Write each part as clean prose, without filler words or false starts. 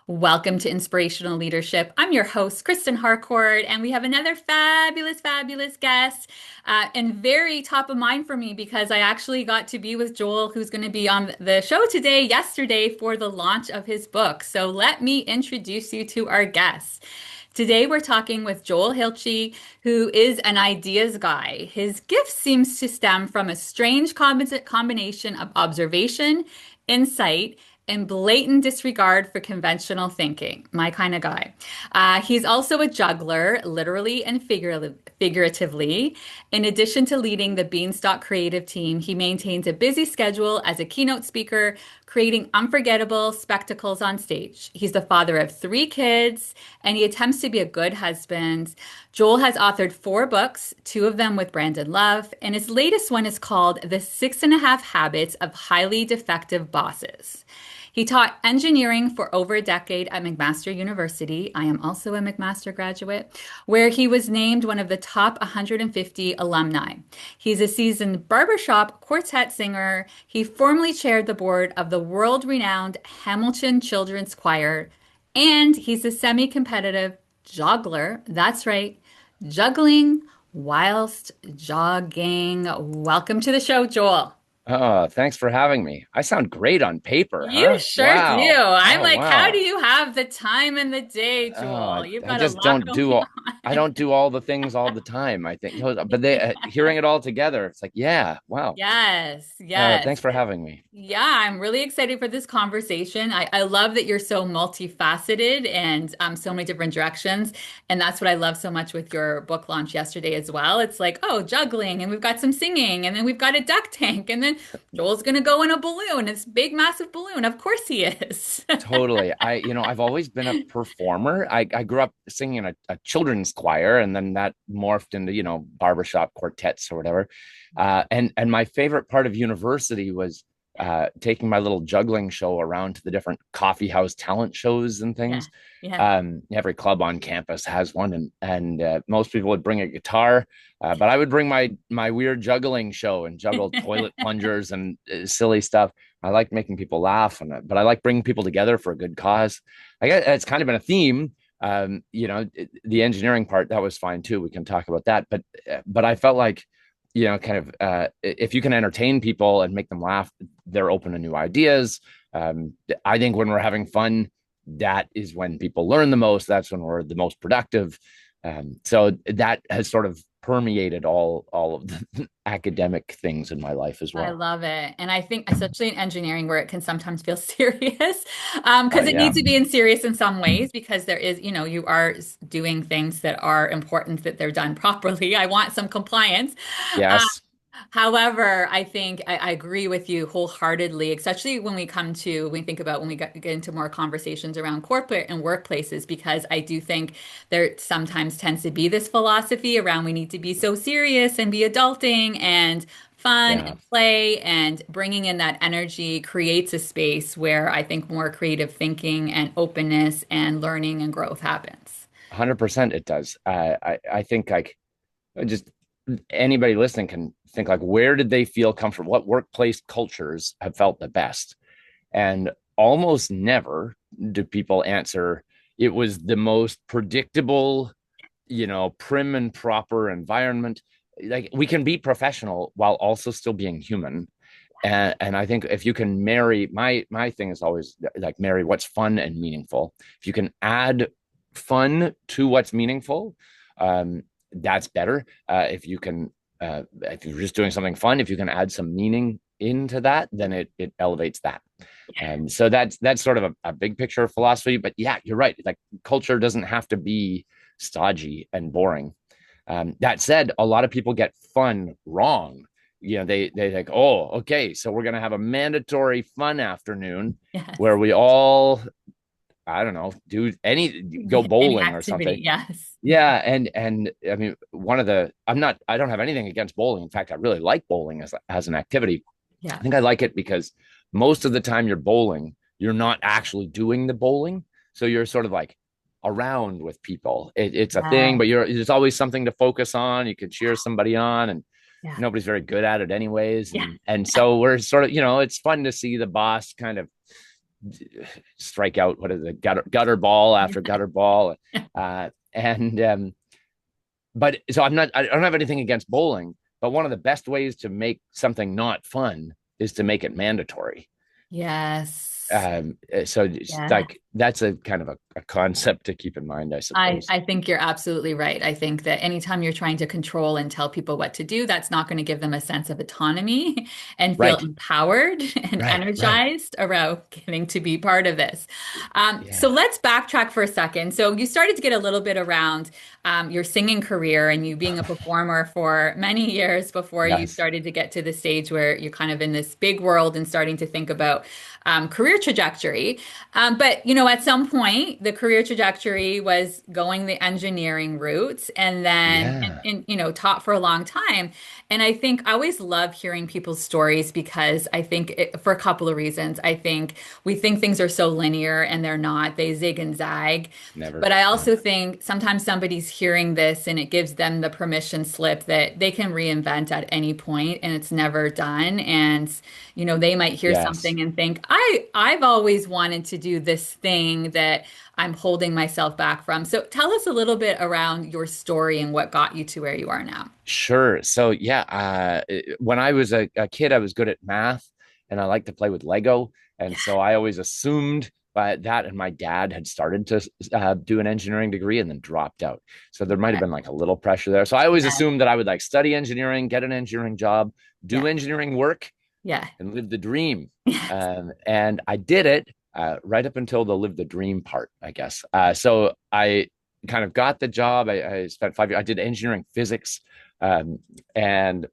Welcome to Inspirational Leadership. I'm your host, Kristen Harcourt, and we have another fabulous guest, and very top of mind for me because I actually got to be with Joel, who's going to be on the show yesterday, for the launch of his book. So let me introduce you to our guest. Today, we're talking with Joel Hilchey, who is an ideas guy. His gift seems to stem from a strange combination of observation, insight, and blatant disregard for conventional thinking. My kind of guy. He's also a juggler, literally and figuratively. In addition to leading the Beanstalk Creative team, he maintains a busy schedule as a keynote speaker, creating unforgettable spectacles on stage. He's the father of three kids, and he attempts to be a good husband. Joel has authored four books, two of them with Brandon Love, and his latest one is called The 6.5 Habits of Highly Defective Bosses. He taught engineering for over a decade at McMaster University. I am also a McMaster graduate, where he was named one of the top 150 alumni. He's a seasoned barbershop quartet singer. He formerly chaired the board of the world-renowned Hamilton Children's Choir, and he's a semi-competitive joggler. That's right, juggling whilst jogging. Welcome to the show, Joel. Oh, thanks for having me. I sound great on paper, You huh? sure do. Wow. I'm Oh, like, how do wow. you have the time in the day, Oh, Joel? You've I got a just lot don't do going all, I don't do all the things all the time, I think. But hearing it all together, it's like, yeah, wow. Yes, yes. Thanks for having me. Yeah, I'm really excited for this conversation. I love that you're so multifaceted and so many different directions. And that's what I love so much with your book launch yesterday as well. It's like, oh, juggling, and we've got some singing, and then we've got a duck tank, and then Joel's going to go in a balloon. It's big, massive balloon. Of course he is. Totally. I've always been a performer. I grew up singing in a children's choir, and then that morphed into, barbershop quartets or whatever. And my favorite part of university was taking my little juggling show around to the different coffee house talent shows and Yeah, things. yeah. Every club on campus has one, and most people would bring a guitar, but I would bring my weird juggling show and juggle toilet plungers and silly stuff. I like making people laugh, but I like bringing people together for a good cause. I guess it's kind of been a theme. The engineering part, that was fine too. We can talk about that, but I felt like, kind of if you can entertain people and make them laugh, they're open to new ideas. I think when we're having fun, that is when people learn the most. That's when we're the most productive. So that has sort of permeated all of the academic things in my life as I well. love it. And I think, especially in engineering, where it can sometimes feel serious, because it Yeah. needs to be in serious in some ways, because there is, you are doing things that are important, that they're done properly. I want some compliance. Uh, Yes. However, I think I agree with you wholeheartedly, especially when we think about when we get into more conversations around corporate and workplaces, because I do think there sometimes tends to be this philosophy around we need to be so serious and be adulting, and fun Yeah. and play and bringing in that energy creates a space where I think more creative thinking and openness and learning and growth happens. 100% it does. I think like just anybody listening can think like, where did they feel comfortable? What workplace cultures have felt the best? And almost never do people answer it was the most predictable, prim and proper environment. Like we can be professional while also still being human. And I think if you can marry, my thing is always like marry what's fun and meaningful. If you can add fun to what's meaningful, that's better. If you're just doing something fun, if you can add some meaning into that, then it elevates that. So that's sort of a big picture of philosophy. But yeah, you're right. Like culture doesn't have to be stodgy and boring. That said, a lot of people get fun wrong. They think, oh, okay, so we're gonna have a mandatory fun afternoon where Yes. we all, I don't know, go Any bowling or something. activity, yes. Yeah, and I mean, I don't have anything against bowling. In fact, I really like bowling as an activity. I Yeah. think I like it because most of the time you're bowling, you're not actually doing the bowling. So you're sort of like around with people. It's a thing, Yeah. but there's always something to focus on. You can cheer somebody on, and Yeah. nobody's very good at it anyways. Yeah. And so we're sort of, it's fun to see the boss kind of strike out, what is it, gutter ball after gutter ball. And but so I don't have anything against bowling, but one of the best ways to make something not fun is to make it mandatory. Yes. So it's Yeah. like that's a kind of a concept to keep in mind, I suppose. I think you're absolutely right. I think that anytime you're trying to control and tell people what to do, that's not going to give them a sense of autonomy and feel Right, empowered and right. energized around getting to be part of this. So Yeah. let's backtrack for a second. So you started to get a little bit around your singing career and you being a performer for many years before you Yes. started to get to the stage where you're kind of in this big world and starting to think about career trajectory. But at some point, the career trajectory was going the engineering route, and then Yeah. taught for a long time. And I think I always love hearing people's stories because I think for a couple of reasons. I think we think things are so linear, and they're not. They zig and zag. Never. But I Yeah. also think sometimes somebody's hearing this and it gives them the permission slip that they can reinvent at any point and it's never done. And they might hear Yes. something and think, I've always wanted to do this thing that I'm holding myself back from. So tell us a little bit around your story and what got you to where you are now. Sure. So yeah, when I was a kid, I was good at math and I liked to play with Lego. And Yeah. so I always assumed that, and my dad had started to do an engineering degree and then dropped out. So there might have Okay. been like a little pressure there. So I always Yeah. assumed that I would like study engineering, get an engineering job, Yeah. do engineering work, Yeah. and live the dream. Yes. And I did it right up until the live the dream part, I guess. So I kind of got the job. I spent 5 years. I did engineering physics, um, and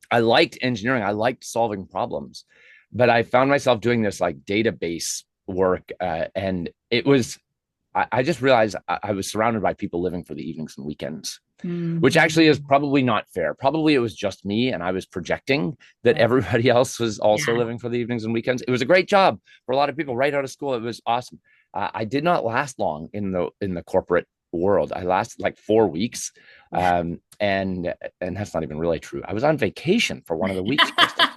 I liked engineering. I liked solving problems, but I found myself doing this like database work, and it was. I just realized I was surrounded by people living for the evenings and weekends, which actually is Mhm. probably not fair. Probably it was just me and I was projecting that Right. everybody else was also Yeah. living for the evenings and weekends. It was a great job for a lot of people right out of school. It was awesome. I did not last long in the corporate world. I lasted like 4 weeks, Yeah. and that's not even really true. I was on vacation for one of the weeks, Kristen.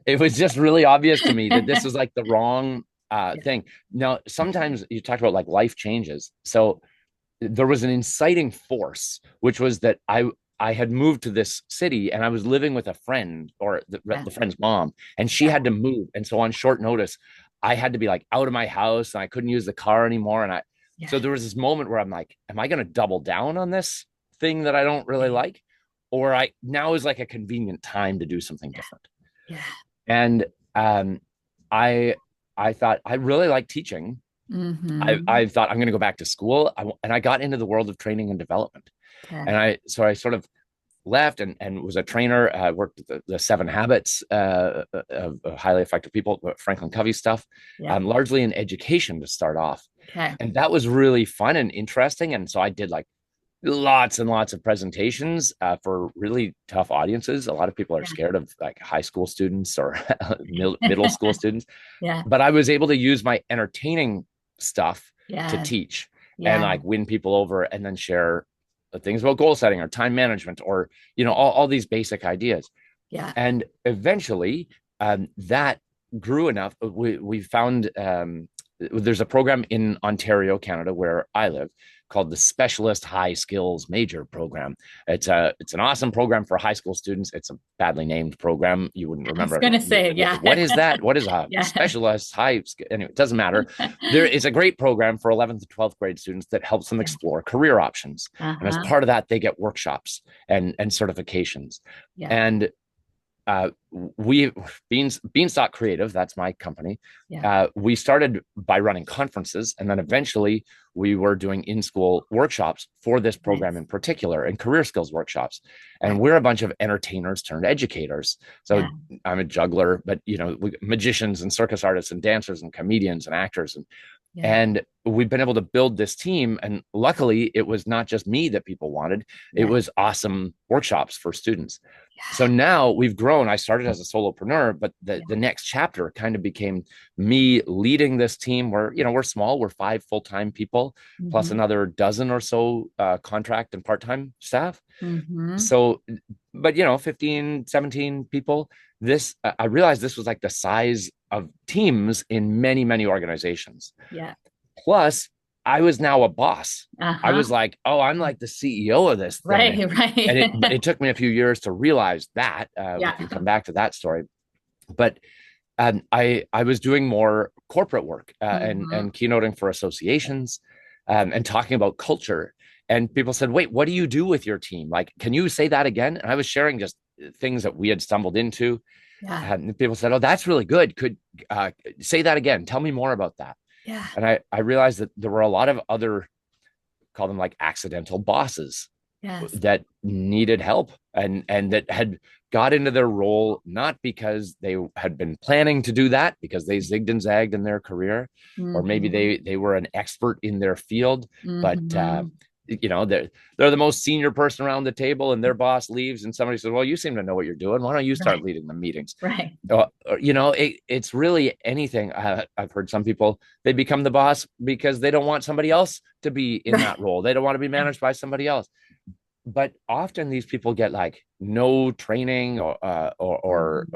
It was just really obvious to me that this was like the wrong Yeah. thing. Now, sometimes you talk about like life changes. So there was an inciting force, which was that I had moved to this city and I was living with a friend or Yeah. the friend's mom, and she Yeah. had to move. And so on short notice, I had to be like out of my house and I couldn't use the car anymore. Yeah. So there was this moment where I'm like, am I going to double down on this thing that I don't really Yeah. like? Or now is like a convenient time to do something different. Yeah. And um, I, I thought I really like teaching. Hmm. I thought I'm going to go back to school, and I got into the world of training and development. Okay. And I sort of left and was a trainer. I worked at the 7 Habits of highly effective people, Franklin Covey stuff, Yeah. largely in education to start off. Okay. And that was really fun and interesting. And so I did like lots and lots of presentations for really tough audiences. A lot of people are scared of like high school students or middle school students, Yeah. but I was able to use my entertaining stuff to Yeah. teach and Yeah. like win people over and then share things about goal setting or time management or all these basic ideas. Yeah. And eventually that grew enough. We found there's a program in Ontario, Canada, where I live, called the Specialist High Skills Major Program. It's an awesome program for high school students. It's a badly named program. You wouldn't I was remember gonna say, yeah. what is that? What is a Yeah. specialist high? Anyway, it doesn't matter. There is a great program for 11th to 12th grade students that helps them Yeah. explore career options. And as Uh-huh. part of that, they get workshops and certifications. Yeah. And we Beanstalk Creative, that's my company. Yeah. We started by running conferences, and then eventually we were doing in-school workshops for this program Nice. in particular, and career skills workshops. And Okay. we're a bunch of entertainers turned educators. So Yeah. I'm a juggler, but magicians and circus artists and dancers and comedians and actors Yeah. and we've been able to build this team. And luckily, it was not just me that people wanted, it Yeah. was awesome workshops for students. So Yeah. now we've grown. I started as a solopreneur, but the, Yeah. the next chapter kind of became me leading this team where, we're small, we're 5 full-time people, plus Hmm. another dozen or so contract and part-time staff. Hmm. So, but 15, 17 people. I realized this was like the size of teams in many, many organizations. Yeah. Plus, I was now a boss. I Uh-huh. was like, oh, I'm like the CEO of this thing. Right, And right. it took me a few years to realize that. We Yeah. can come back to that story. But I was doing more corporate work Hmm. and keynoting for associations and talking about culture. And people said, wait, what do you do with your team? Like, can you say that again? And I was sharing just things that we had stumbled into. Yeah. And people said, oh, that's really good. Could say that again. Tell me more about that. Yeah. And I realized that there were a lot of other, call them like accidental bosses Yes. that needed help and that had got into their role not because they had been planning to do that, because they zigged and zagged in their career, or maybe Hmm. they were an expert in their field, but Hmm. they're the most senior person around the table, and their boss leaves, and somebody says, "Well, you seem to know what you're doing. Why don't you Right. start leading the meetings?" Right. It's really anything. I've heard some people, they become the boss because they don't want somebody else to be in Right. that role. They don't want to be managed by somebody else. But often these people get like no training Hmm. or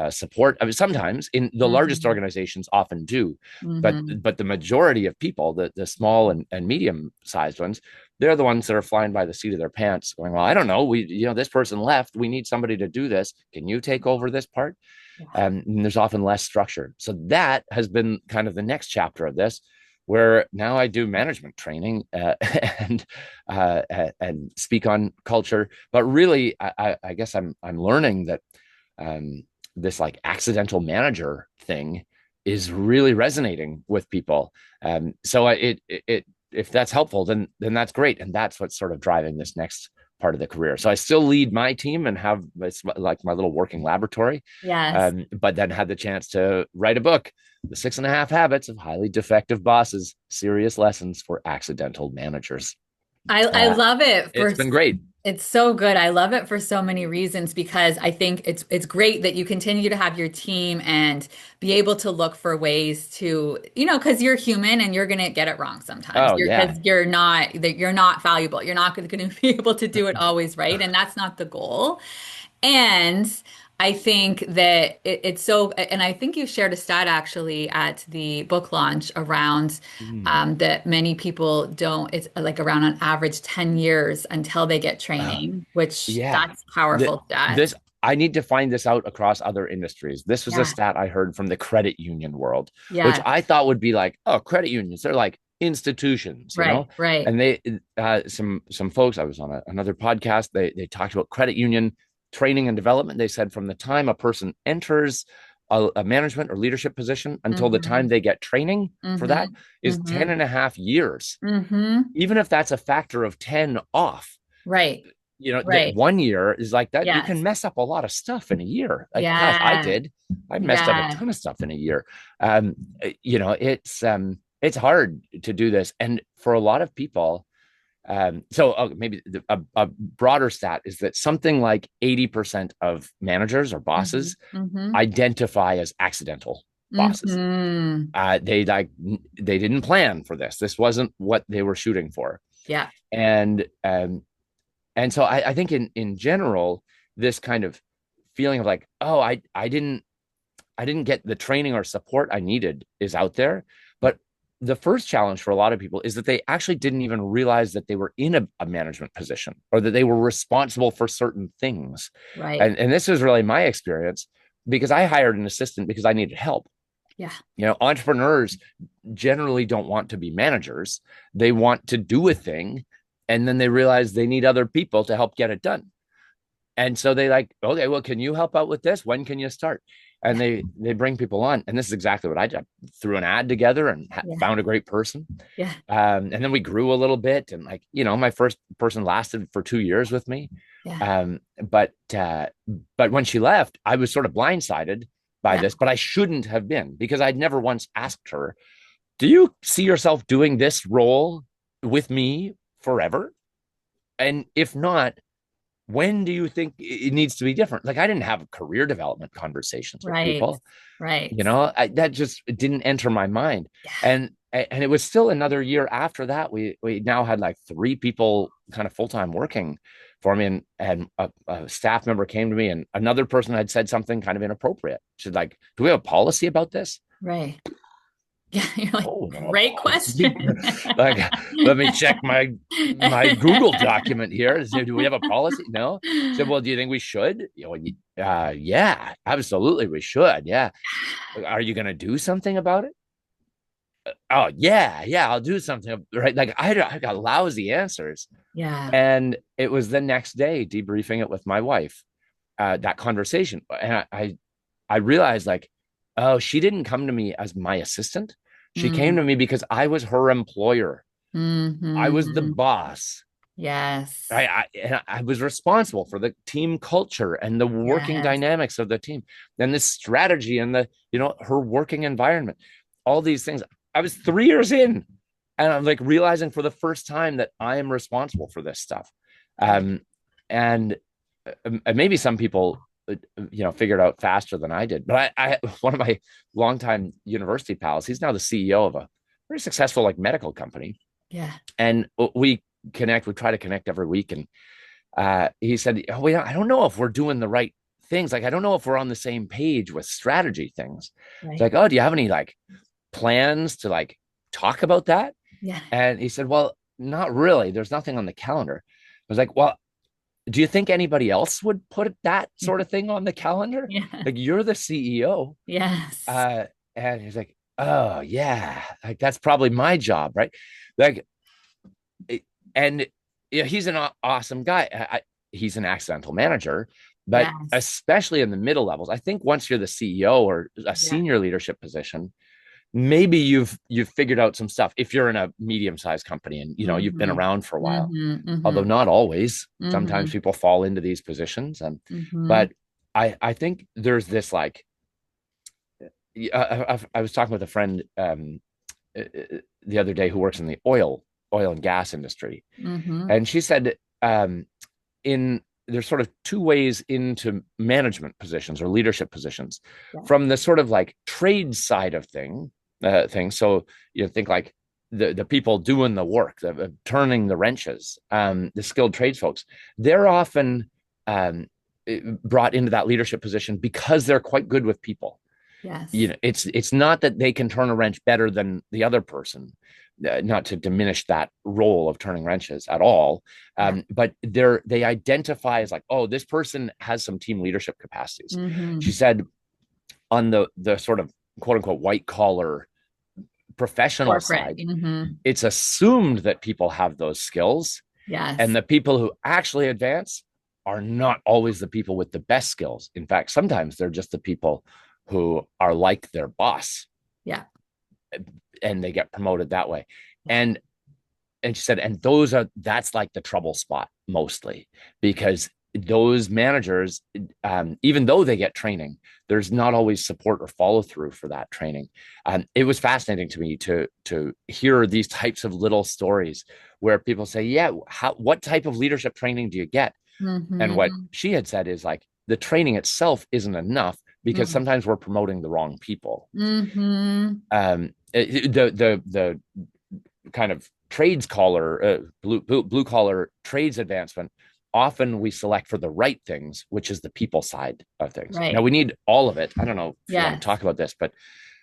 support. I mean, sometimes in the largest Hmm. organizations often do, but Hmm. the majority of people, the small and medium sized ones, they're the ones that are flying by the seat of their pants, going, "Well, I don't know. This person left. We need somebody to do this. Can you take over this part?" Yeah. And there's often less structure. So that has been kind of the next chapter of this, where now I do management training and and speak on culture. But really, I guess I'm learning that this like accidental manager thing is really resonating with people. So if that's helpful, then that's great, and that's what's sort of driving this next part of the career. So I still lead my team and have it's like my little working laboratory, Yes. but then had the chance to write a book, The 6.5 Habits of Highly Defective Bosses, Serious Lessons for Accidental Managers. I Uh, love it it's for been great. it's so good. I love it for so many reasons because I think it's great that you continue to have your team and be able to look for ways to, because you're human and you're gonna get it wrong sometimes. Oh, yeah. Because you're not valuable. You're not going to be able to do it always right, and that's not the goal. And I think that it's so, and I think you shared a stat actually at the book launch around Mm. that many people don't, it's like around on average 10 years until they get Uh, training, which yeah. that's powerful stat. This, I need to find this out across other industries. This was a Yeah. stat I heard from the credit union world, which Yeah. I thought would be like, oh, credit unions, they're like institutions. Right. Right. And they, some folks, I was on another podcast, they talked about credit union training and development. They said from the time a person enters a management or leadership position until the time Mm-hmm. they get training for that Mm-hmm. is 10 Mm-hmm. and a half years. Mm-hmm. Even if that's a factor of 10 off, Right. that Right. 1 year is like that. You can Yes. mess up a lot of stuff in a year. Like, gosh, Yeah. I messed up a Yeah. ton of stuff in a year. Um, it's hard to do this. And for a lot of people, maybe a broader stat is that something like 80% of managers or Mm-hmm. bosses Mm-hmm. identify as accidental bosses. Mm-hmm. They didn't plan for this. This wasn't what they were shooting for. Yeah. And so I think in general, this kind of feeling of like, oh, I didn't get the training or support I needed is out there. But the first challenge for a lot of people is that they actually didn't even realize that they were in a management position or that they were responsible for certain things. Right. And this was really my experience because I hired an assistant because I needed help. Yeah. Entrepreneurs generally don't want to be managers. They want to do a thing, and then they realize they need other people to help get it done. And so they like, okay, well, can you help out with this? When can you start? And Yeah. they bring people on. And this is exactly what I did. Threw an ad together and Yeah. found a great person. Yeah. And then we grew a little bit. And my first person lasted for 2 years with me. Yeah. But when she left, I was sort of blindsided by Yeah. this, but I shouldn't have been because I'd never once asked her, do you see yourself doing this role with me forever? And if not, when do you think it needs to be different? Like, I didn't have career development conversations with Right. people. Right. That just didn't enter my mind. Yeah. And it was still another year after that. We now had like 3 people kind of full-time working for me. And a staff member came to me, and another person had said something kind of inappropriate. She's like, "Do we have a policy about this?" Right. Yeah. You're like, Oh, no, great policy. question. Like, let me check my Google document here. Do we have a policy? No. She said, well, do you think we should? Yeah, absolutely, we should. Yeah. Are you going to do something about it? Oh, yeah, I'll do something. Right. Like I got lousy answers. Yeah. And it was the next day debriefing it with my wife, that conversation. And I realized like, oh, she didn't come to me as my assistant. She came Mm. to me because I was her employer. I was the Hmm. boss. Yes. I was responsible for the team culture and the working Yes. dynamics of the team, and the strategy and her working environment, all these things. I was 3 years in, and I'm like realizing for the first time that I am responsible for this stuff. Right. Um, and maybe some people, figured out faster than I did. But I one of my longtime university pals, he's now the CEO of a very successful like medical company, Yeah. and we try to connect every week. And he said, oh, I don't know if we're doing the right things. Like, I don't know if we're on the same page with strategy things. It's Right. like, oh, do you have any like plans to like talk about that? Yeah. And he said, well, not really. There's nothing on the calendar. I was like, well, do you think anybody else would put that sort of thing on the calendar? Yeah. Like, you're the CEO. Yes. Uh, and he's like, oh, yeah, like that's probably my job, right? Like, and he's an awesome guy. He's an accidental manager, but Yes. especially in the middle levels, I think once you're the CEO or a Yeah. senior leadership position, maybe you've figured out some stuff. If you're in a medium-sized company and you've been Hmm. around for a while, Hmm. although Hmm. not always. Sometimes Hmm. people fall into these positions, and Hmm. but I think there's this like I was talking with a friend the other day who works in the oil and gas industry, Hmm. and she said in there's sort of two ways into management positions or leadership positions, Yeah. from the sort of like trade side of things. So you think like the people doing the work, turning the wrenches, the skilled trades folks, they're often brought into that leadership position because they're quite good with people. Yes. It's not that they can turn a wrench better than the other person, not to diminish that role of turning wrenches at all, Yeah. but they identify as like, oh, this person has some team leadership capacities. She Hmm. said on the sort of quote unquote white collar professional Corporate. side, Hmm. it's assumed that people have those skills, and Yes. the people who actually advance are not always the people with the best skills. In fact, sometimes they're just the people who are like their boss, Yeah. and they get promoted that way. Yeah. And she said, and that's like the trouble spot mostly, because those managers, even though they get training, there's not always support or follow through for that training. It was fascinating to me to hear these types of little stories where people say, yeah, what type of leadership training do you get? And what Hmm. she had said is like, the training itself isn't enough, because Hmm. sometimes we're promoting the wrong people. Hmm. The kind of trades collar, blue collar trades advancement, often we select for the right things, which is the people side of things. Now, Right. we need all of it. I don't know if you want to Yes. talk about this, but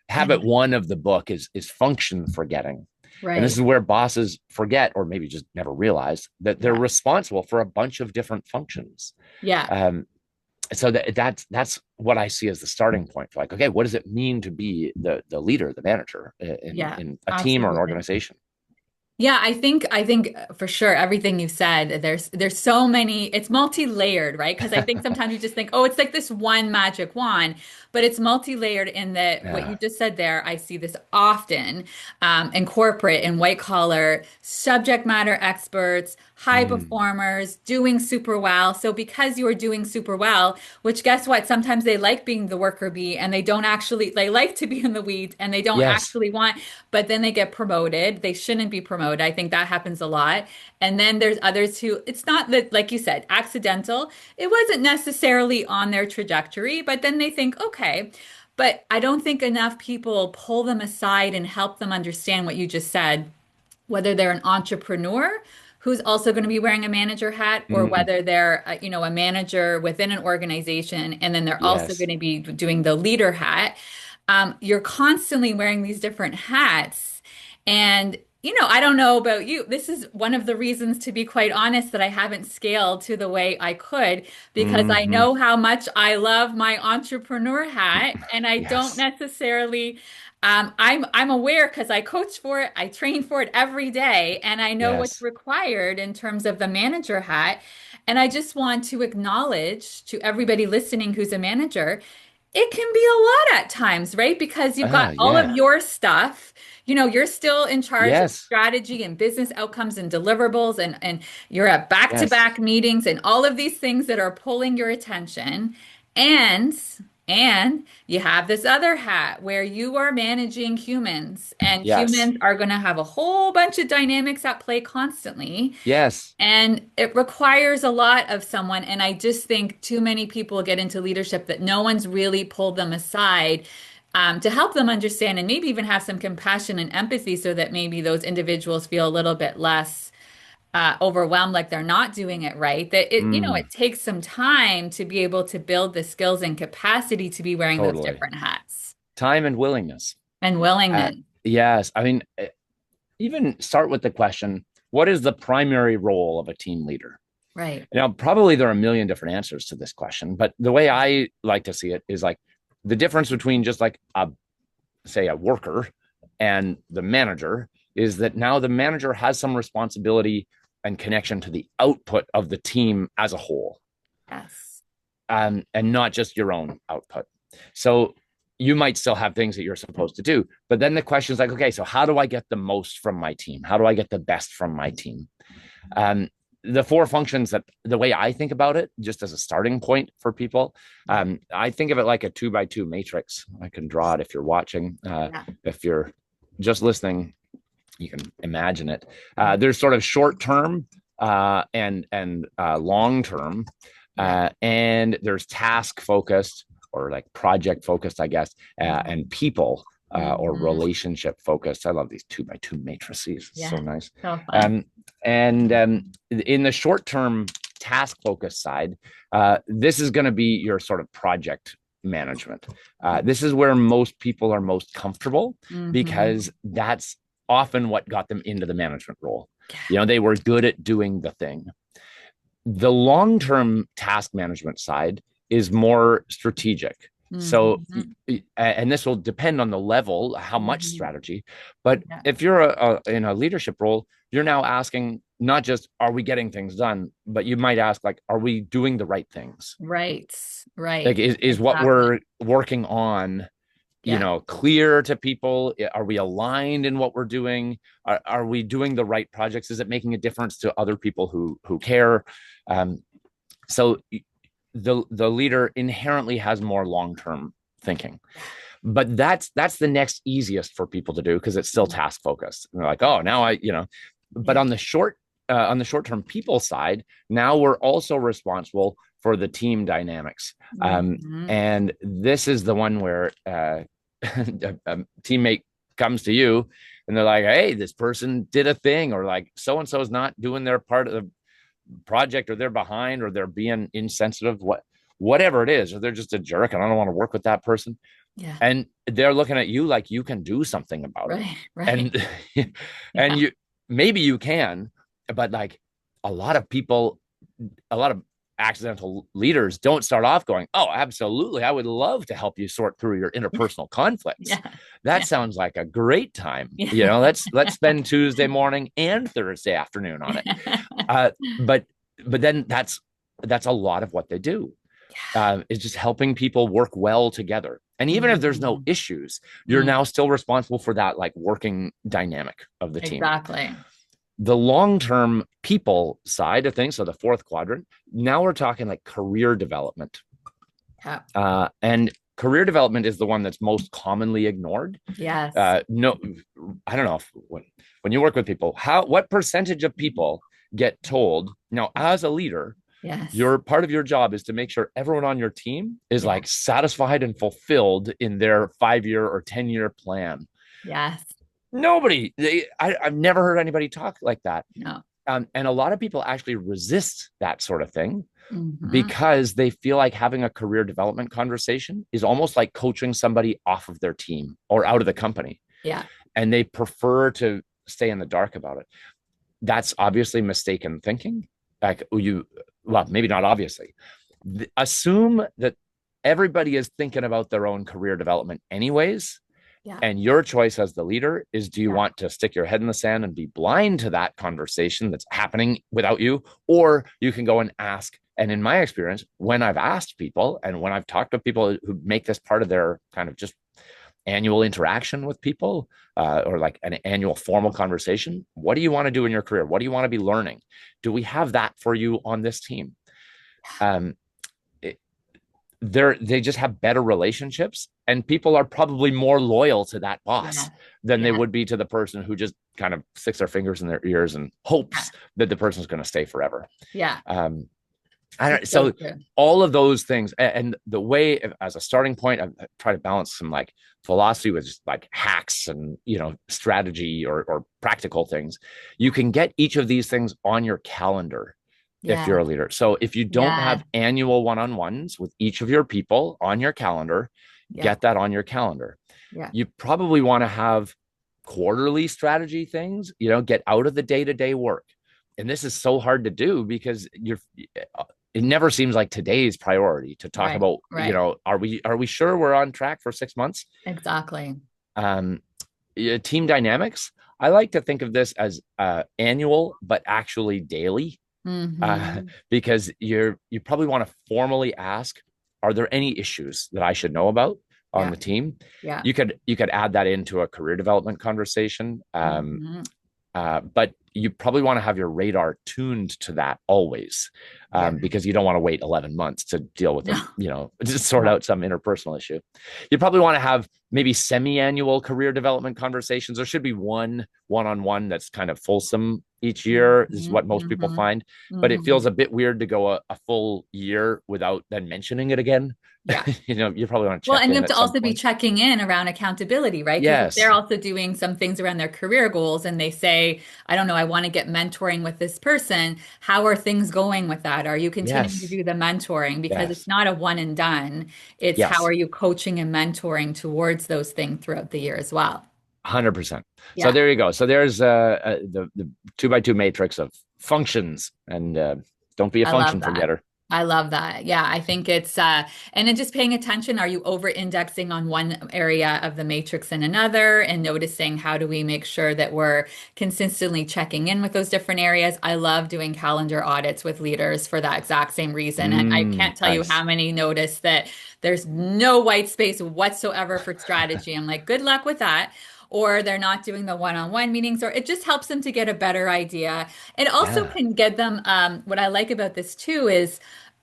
Yeah. habit one of the book is function forgetting. And this Right. is where bosses forget, or maybe just never realize, that they're Yeah. responsible for a bunch of different functions. Yeah. um, so that's what I see as the starting point for like, okay, what does it mean to be the leader, the manager Yeah. in a team or an Absolutely. organization? Yeah, I think for sure everything you said, there's so many, it's multi-layered, right? Because I think sometimes you just think, oh, it's like this one magic wand, but it's multi-layered in that what you Yeah. just said there, I see this often in corporate and white collar, subject matter experts, high Mm. performers, doing super well. So because you are doing super well, which guess what? Sometimes they like being the worker bee and they don't actually, they like to be in the weeds and they don't Yes. actually want, but then they get promoted. They shouldn't be promoted. I think that happens a lot. And then there's others who, it's not that, like you said, accidental. It wasn't necessarily on their trajectory, but then they think, okay. But I don't think enough people pull them aside and help them understand what you just said, whether they're an entrepreneur who's also going to be wearing a manager hat, or Mm, whether they're, a manager within an organization, and then they're also yes. going to be doing the leader hat. You're constantly wearing these different hats. And, I don't know about you. This is one of the reasons, to be quite honest, that I haven't scaled to the way I could, because I Hmm. know how much I love my entrepreneur hat, and I don't Yes. necessarily. I'm aware because I coach for it, I train for it every day, and I know what's Yes. required in terms of the manager hat. And I just want to acknowledge to everybody listening who's a manager, it can be a lot at times, right? Because you've got all of Yeah. your stuff. You're still in charge of Yes. strategy and business outcomes and deliverables, and you're at Yes. back-to-back meetings and all of these things that are pulling your attention. And and you have this other hat where you are managing humans, and Yes. humans are going to have a whole bunch of dynamics at play constantly. Yes. And it requires a lot of someone. And I just think too many people get into leadership that no one's really pulled them aside, to help them understand and maybe even have some compassion and empathy, so that maybe those individuals feel a little bit less overwhelmed, like they're not doing it right. That Mm, it takes some time to be able to build the skills and capacity to be wearing those totally. different hats Time and willingness. and Uh, willingness. yes. I mean, even start with the question, what is the primary role of a team leader? Right. Now, probably there are a million different answers to this question, but the way I like to see it is like the difference between just like say a worker and the manager is that now the manager has some responsibility and connection to the output of the team as a whole, Yes. and not just your own output. So you might still have things that you're supposed to do, but then the question is like, okay, so how do I get the most from my team? How do I get the best from my team? Um, the four functions, that the way I think about it, just as a starting point for people, I think of it like a 2x2 matrix. I can draw it if you're watching. Yeah. If you're just listening, you can imagine it. There's sort of short term and long term, Yeah. and there's task focused or like project focused, I guess, and people or Mhm. relationship focused. I love these 2x2 matrices. It's so Yeah. nice. So fun. Um, and in the short term task focused side, this is going to be your sort of project management. This is where most people are most comfortable Hmm. because that's often what got them into the management role. Yeah. They were good at doing the thing. The long term task management side is more strategic. So, Hmm. and this will depend on the level, how much Hmm. strategy. But Yeah. if you're in a leadership role, you're now asking not just, are we getting things done, but you might ask, like, are we doing the right things? Right. Like, Right. is what Exactly. we're working on, Yeah. clear to people? Are we aligned in what we're doing? Are we doing the right projects? Is it making a difference to other people who care? Um, so the leader inherently has more long-term thinking, but that's the next easiest for people to do because it's still task focused. And they're like, oh, now but Yeah. on the short term people side, now we're also responsible for the team dynamics. Hmm. And this is the one where a teammate comes to you and they're like, hey, this person did a thing, or like so and so is not doing their part of the project, or they're behind, or they're being insensitive, whatever it is, or they're just a jerk and I don't want to work with that person. Yeah. And they're looking at you like you can do something about it. Right. Right. And and Yeah. you maybe you can, but like a lot of people, a lot of accidental leaders don't start off going, oh, absolutely, I would love to help you sort through your interpersonal conflicts. Yeah. That Yeah. sounds like a great time. Yeah. Let's spend Tuesday morning and Thursday afternoon on it. uh, but then that's a lot of what they do, is just helping people work well together. And even if there's no Mhm. issues, you're Mm. now still responsible for that like working dynamic of the team. Exactly. The long-term people side of things, so the fourth quadrant, now we're talking like career development. Yeah. And career development is the one that's most commonly ignored. Yes. No, I don't know if when you work with people, what percentage of people get told, now as a leader, Yes. your part of your job is to make sure everyone on your team is Yeah. like satisfied and fulfilled in their 5 year or 10 year plan. Yes. I've never heard anybody talk like that. No. And a lot of people actually resist that sort of thing Hmm. because they feel like having a career development conversation is almost like coaching somebody off of their team or out of the company. Yeah. And they prefer to stay in the dark about it. That's obviously mistaken thinking. Well, maybe not obviously. Assume that everybody is thinking about their own career development anyways. Yeah. And your choice as the leader is, do you Yeah. want to stick your head in the sand and be blind to that conversation that's happening without you? Or you can go and ask. And in my experience, when I've asked people and when I've talked to people who make this part of their kind of just annual interaction with people, or like an annual formal conversation, what do you want to do in your career? What do you want to be learning? Do we have that for you on this team? Um, they just have better relationships, and people are probably more loyal to that boss Yeah. than they Yeah. would be to the person who just kind of sticks their fingers in their ears and hopes that the person's going to stay forever. Yeah. um I don't, It's so so true. all of those things, and the way, as a starting point, I try to balance some like philosophy with just like hacks and strategy or practical things. You can get each of these things on your calendar if you're Yeah. a leader. So if you don't Yeah. have annual one-on-ones with each of your people on your calendar, Yeah. get that on your calendar. Yeah. You probably want to have quarterly strategy things, get out of the day-to-day work. And this is so hard to do because it never seems like today's priority to talk Right. about, Right. are we sure we're on track for 6 months? Exactly. Um, Team dynamics. I like to think of this as annual, but actually daily, Hmm. because you probably want to formally ask, are there any issues that I should know about on Yeah. the team? Yeah. You could add that into a career development conversation. Hmm. But you probably want to have your radar tuned to that always, Yeah. because you don't want to wait 11 months to deal with No. just sort No. out some interpersonal issue. You probably want to have maybe semi-annual career development conversations. There should be one-on-one that's kind of fulsome each year, is Hmm. what most people Hmm. find. But it Hmm. feels a bit weird to go a full year without then mentioning it again. Yeah. You probably want to Well, check and you in have to at some also be point. checking in around accountability, right? Because if Yes. they're also doing some things around their career goals and they say, I don't know, I want to get mentoring with this person, how are things going with that? Are you continuing to Yes. do the mentoring? Because it's Yes. not a one and done. It's how Yes. are you coaching and mentoring towards those things throughout the year as well? 100%. So Yeah, there you go. So there's the 2x2 matrix of functions, and don't be a I love function that. forgetter. I love that. Yeah, I think it's and then just paying attention. Are you over indexing on one area of the matrix and another and noticing how do we make sure that we're consistently checking in with those different areas? I love doing calendar audits with leaders for that exact same reason. And I can't tell you how Nice. many notice that there's no white space whatsoever for strategy. I'm like, good luck with that. Or they're not doing the one-on-one meetings, or it just helps them to get a better idea. It also Yeah. can get them, what I like about this too is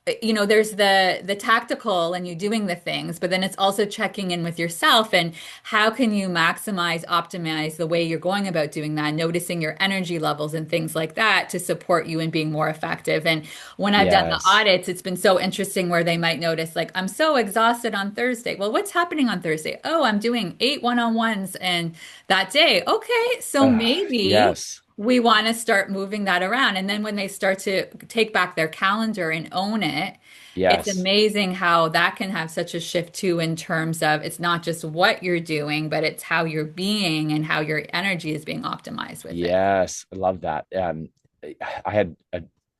there's the tactical and you doing the things, but then it's also checking in with yourself and how can you maximize, optimize the way you're going about doing that, noticing your energy levels and things like that to support you in being more effective. And when I've done the Yes. audits, it's been so interesting where they might notice, like, I'm so exhausted on Thursday. Well, what's happening on Thursday? Oh, I'm doing 8 one-on-ones and that day. Okay, so maybe Yes. we want to start moving that around. And then when they start to take back their calendar and own it, it's Yes. amazing how that can have such a shift too, in terms of it's not just what you're doing, but it's how you're being and how your energy is being optimized with it. Yes. I love that. I had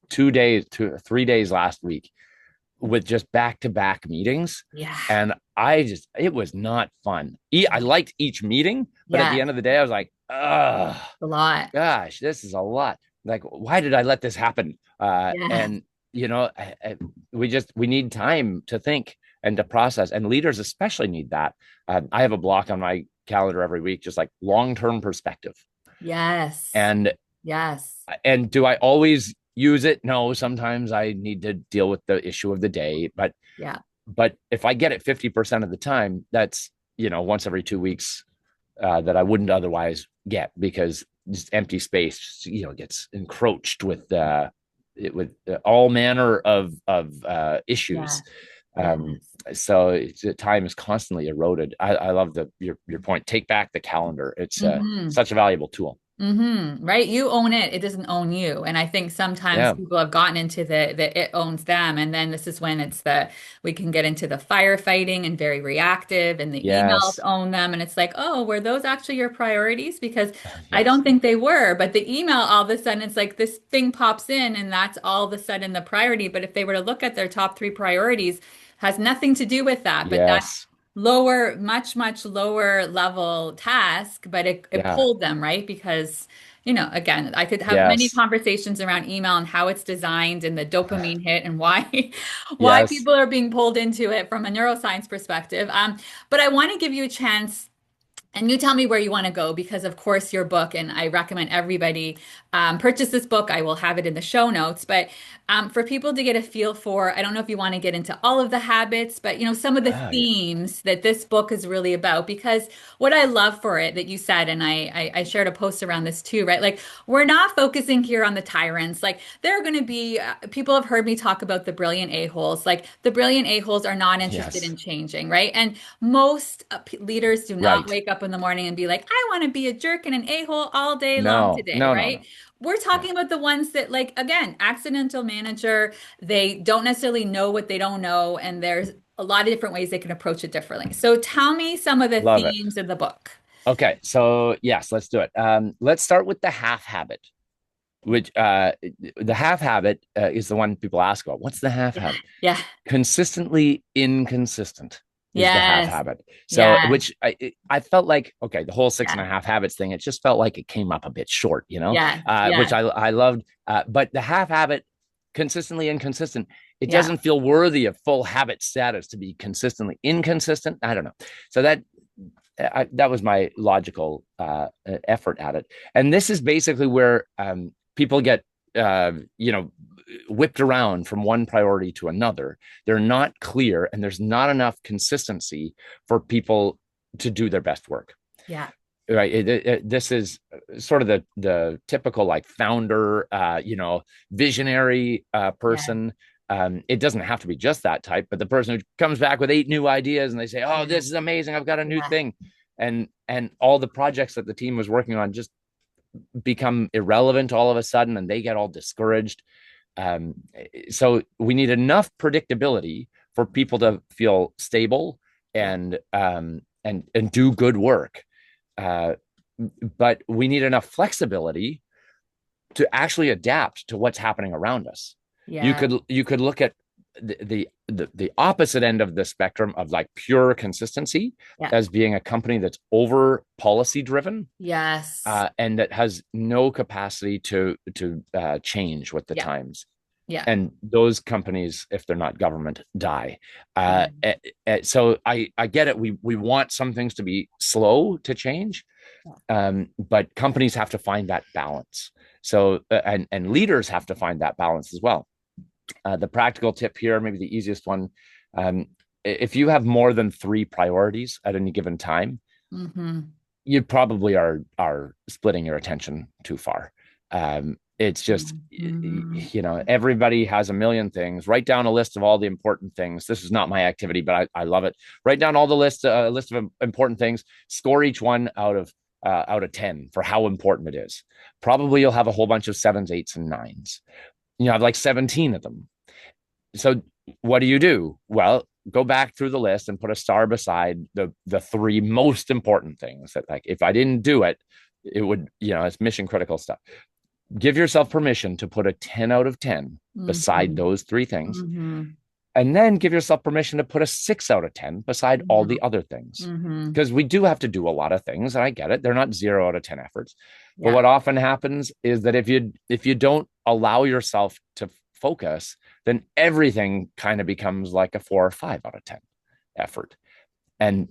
2 days, 3 days last week with just back-to-back meetings, Yeah. and it was not fun. I liked each meeting, but at the Yeah. end of the day, I was like, oh A lot. gosh, this is a lot. Like, why did I let this happen? Yeah. And we need time to think and to process, and leaders especially need that. I have a block on my calendar every week, just like long-term perspective. Yes. And Yes. do I always use it? No, sometimes I need to deal with the issue of the day, Yeah. but if I get it 50% of the time, that's once every 2 weeks, that I wouldn't otherwise get, because just empty space gets encroached with all manner of Yeah. issues. Um, Yes. so time is constantly eroded. I love your point. Take back the calendar. It's Hmm. such a valuable tool. Right? You own it. It doesn't own you. And I think sometimes Yeah. people have gotten into the it owns them. And then this is when we can get into the firefighting and very reactive and the emails Yes. own them. And it's like, oh, were those actually your priorities? Because I don't Yes. think they were. But the email, all of a sudden, it's like this thing pops in and that's all of a sudden the priority. But if they were to look at their top three priorities, has nothing to do with that. But that Yes. lower, much lower level task, but it Yeah. pulled them, right? Because, again, I could have many Yes. conversations around email and how it's designed and the dopamine hit and why why Yes. people are being pulled into it from a neuroscience perspective. But I want to give you a chance and you tell me where you want to go because, of course, your book, and I recommend everybody purchase this book. I will have it in the show notes. But for people to get a feel for, I don't know if you want to get into all of the habits, but some of the Ah, yeah. themes that this book is really about. Because what I love for it that you said, and I shared a post around this too, right? Like we're not focusing here on the tyrants. Like there are going to be people have heard me talk about the brilliant a-holes. Like the brilliant a-holes are not interested Yes. in changing, right? And most leaders do not Right. wake up in the morning and be like, I want to be a jerk and an a-hole all day long No, today, no, no, right? no. We're Yeah. talking about the ones that, like, again, accidental manager, they don't necessarily know what they don't know, and there's a lot of different ways they can approach it differently. So tell me some of the Love it. themes of the book. Okay. So yes, let's do it. Let's start with the half habit, which the half habit is the one people ask about. What's the half Yeah. habit? Yeah. Consistently inconsistent is the half Yes. habit. So, Yes. which I felt like, okay, the whole six and Yeah. a half habits thing, it just felt like it came up a bit short, Yeah. which Yeah. I loved. But the half habit, consistently inconsistent, it Yeah. doesn't feel worthy of full habit status to be consistently inconsistent. I don't know. So that was my logical effort at it. And this is basically where people get, you know, whipped around from one priority to another. They're not clear, and there's not enough consistency for people to do their best work. Yeah. Right. This is sort of the typical like founder, visionary Yeah. person. It doesn't have to be just that type, but the person who comes back with 8 new ideas and they say, "Oh, Yeah. this is amazing! I've got a new Yeah. thing," and all the projects that the team was working on just become irrelevant all of a sudden, and they get all discouraged. Um, so we need enough predictability for people to feel stable Yeah. and do good work. Uh, but we need enough flexibility to actually adapt to what's happening around us. You Yeah. could you could look at the opposite end of the spectrum of like pure consistency Yeah. as being a company that's over policy driven, Yes. and that has no capacity to change with the Yeah. times. Yeah. And those companies, if they're not government, die. Yeah. So I get it. We want some things to be slow to change, but companies have to find that balance. So and leaders have to find that balance as well. The practical tip here, maybe the easiest one, um, if you have more than three priorities at any given time, Mm-hmm. you probably are splitting your attention too far. It's just, Mm-hmm. everybody has a million things. Write down a list of all the important things. This is not my activity, but I love it. Write down all the list of important things. Score each one out of 10 for how important it is. Probably you'll have a whole bunch of sevens, eights, and nines. You have like 17 of them. So what do? Well, go back through the list and put a star beside the three most important things that, like, if I didn't do it, it would, it's mission critical stuff. Give yourself permission to put a 10 out of 10 beside Mm-hmm. those three things. Mm-hmm. And then give yourself permission to put a 6 out of 10 beside all Mm-hmm. the other things. Mm-hmm. Because we do have to do a lot of things, and I get it. They're not 0 out of 10 efforts. But Yeah. what often happens is that if you don't allow yourself to focus, then everything kind of becomes like a 4 or 5 out of 10 effort. And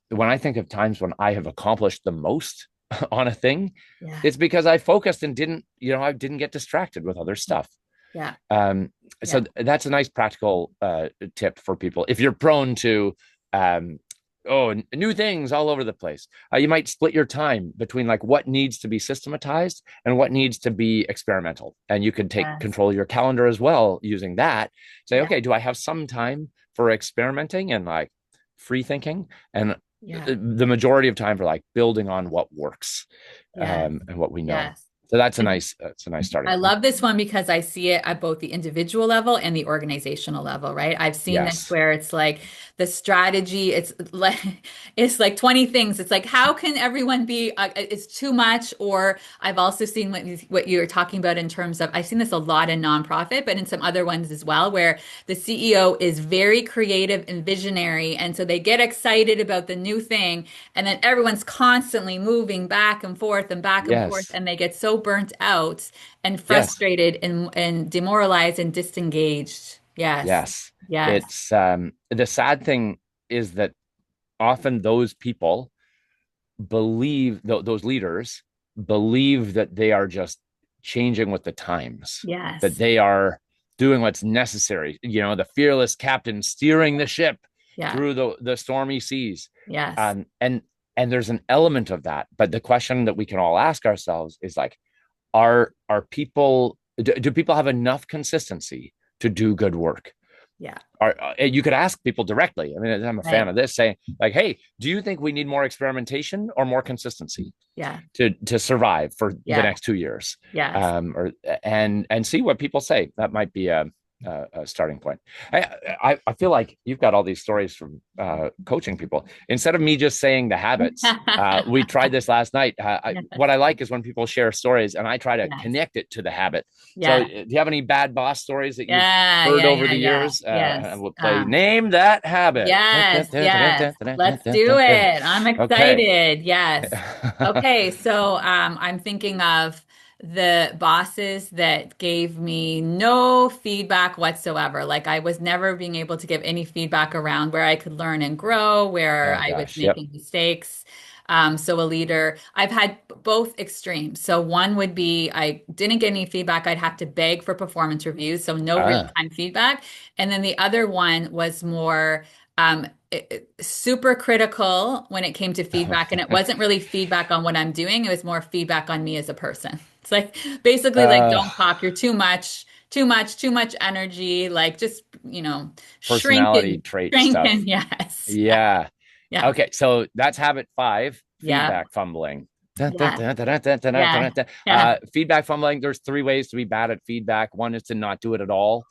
when I think of times when I have accomplished the most on a thing, Yeah. it's because I focused and I didn't get distracted with other stuff. Yeah. Um, Yeah. so that's a nice practical tip for people. If you're prone to, new things all over the place, you might split your time between like what needs to be systematized and what needs to be experimental. And you can take Yes. control of your calendar as well using that. Say, Yeah. okay, do I have some time for experimenting and like free thinking? And Yeah. the majority of time for like building on what works, Yes. and what we know. Yes. So that's a nice starting I point. love this one because I see it at both the individual level and the organizational level, right? I've seen this Yes. where it's like the strategy, it's like 20 things. It's like how can everyone be it's too much, or I've also seen what you're talking about in terms of I've seen this a lot in nonprofit, but in some other ones as well where the CEO is very creative and visionary and so they get excited about the new thing and then everyone's constantly moving back and forth Yes. and they get so burnt out and Yes. frustrated and demoralized and disengaged. Yes. Yes. Yes. It's the sad thing is that often those people those leaders believe that they are just changing with the times, that Yes. they are doing what's necessary, the fearless captain steering the ship Yeah. through the stormy seas. Yes. And there's an element of that, but the question that we can all ask ourselves is like, are people do people have enough consistency to do good work? Yeah. You could ask people directly. I mean, I'm a fan Right. of this, saying like, hey, do you think we need more experimentation or more consistency Yeah. to survive for the Yeah. next 2 years? Yes. Or and see what people say. That might be a starting point. I feel like you've got all these stories from coaching people. Instead of me just saying the habits, we tried this last night. Yes. What I like is when people share stories and I try to Yes. connect it to the habit. So, Yeah. do you have any bad boss stories that you've Yeah. heard Yeah. over Yeah. the Yeah. years? And Yes. we'll play Name That Habit. Yes, yes. Let's do it. I'm Okay. excited. Yes. Okay, so I'm thinking of the bosses that gave me no feedback whatsoever. Like I was never being able to give any feedback around where I could learn and grow, where Oh I was gosh. Yep. making mistakes. So a leader, I've had both extremes. So one would be I didn't get any feedback. I'd have to beg for performance reviews, so no Ah. real-time feedback. And then the other one was more super critical when it came to feedback. And it wasn't really feedback on what I'm doing. It was more feedback on me as a person. It's like basically like, uh, don't talk. You're too much energy. Like just, Personality shrinking, trait stuff. shrinking. Yes. Yeah. Yeah. Yeah. Okay, so that's habit 5, Yeah. feedback fumbling. Yeah. Yeah. Yeah. Feedback fumbling. There's 3 ways to be bad at feedback. One is to not do it at all.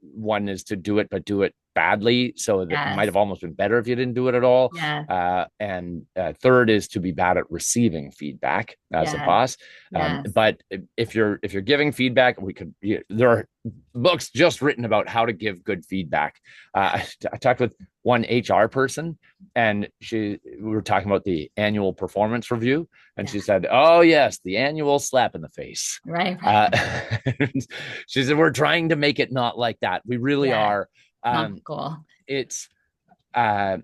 One is to do it, but do it badly. So that it might Yes. have almost been better if you didn't do it at all. Yeah. And third is to be bad at receiving feedback as a Yes. boss. Yes. But if you're giving feedback, there are books just written about how to give good feedback. I talked with one HR person, and we were talking about the annual performance review, and Yeah. she said, "Oh yes, the annual slap in the face." Right. Right. Uh, she said, "We're trying to make it not like that. We really Yeah. are." Not Um, cool. it's uh,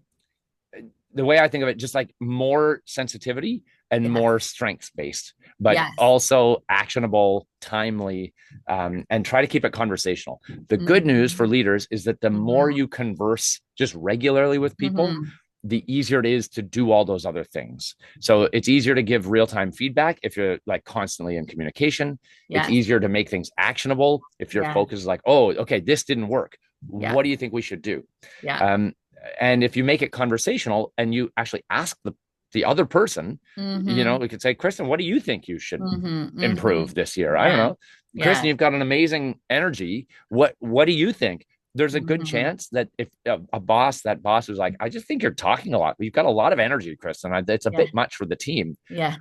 the way I think of it, just like more sensitivity and Yes. more strengths based, but Yes. also actionable, timely, and try to keep it conversational. The good news for Hmm. leaders is that the more Hmm. you converse just regularly with people, Hmm. the easier it is to do all those other things. So it's easier to give real time feedback if you're like constantly in communication. It's Yes. easier to make things actionable if your Yes. focus is like, oh, okay, this didn't work. Yeah. What do you think we should do? Yeah. Um, and if you make it conversational and you actually ask the other person, Hmm. we could say, Kristen, what do you think you should Hmm. improve Hmm. this year? I don't Yeah. know. Kristen, Yeah. you've got an amazing energy. What do you think? There's a good Hmm. chance that if that boss was like, I just think you're talking a lot. You've got a lot of energy, Kristen. It's a Yeah. bit much for the team. Yeah.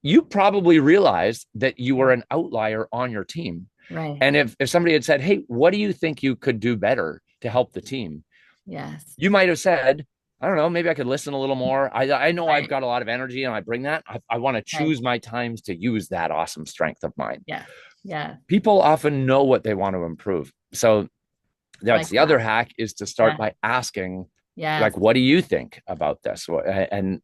You probably realized that you were Yeah. an outlier on your team. Right. And if somebody had said, hey, what do you think you could do better to help the team? Yes. You might have said, I don't know, maybe I could listen a little more. I know I've Right. got a lot of energy and I bring that. I want to Right. choose my times to use that awesome strength of mine. Yeah. Yeah. People often know what they want to improve. So I that's like the that. other hack, is to start Yeah. by asking, Yes. like, what do you think about this? And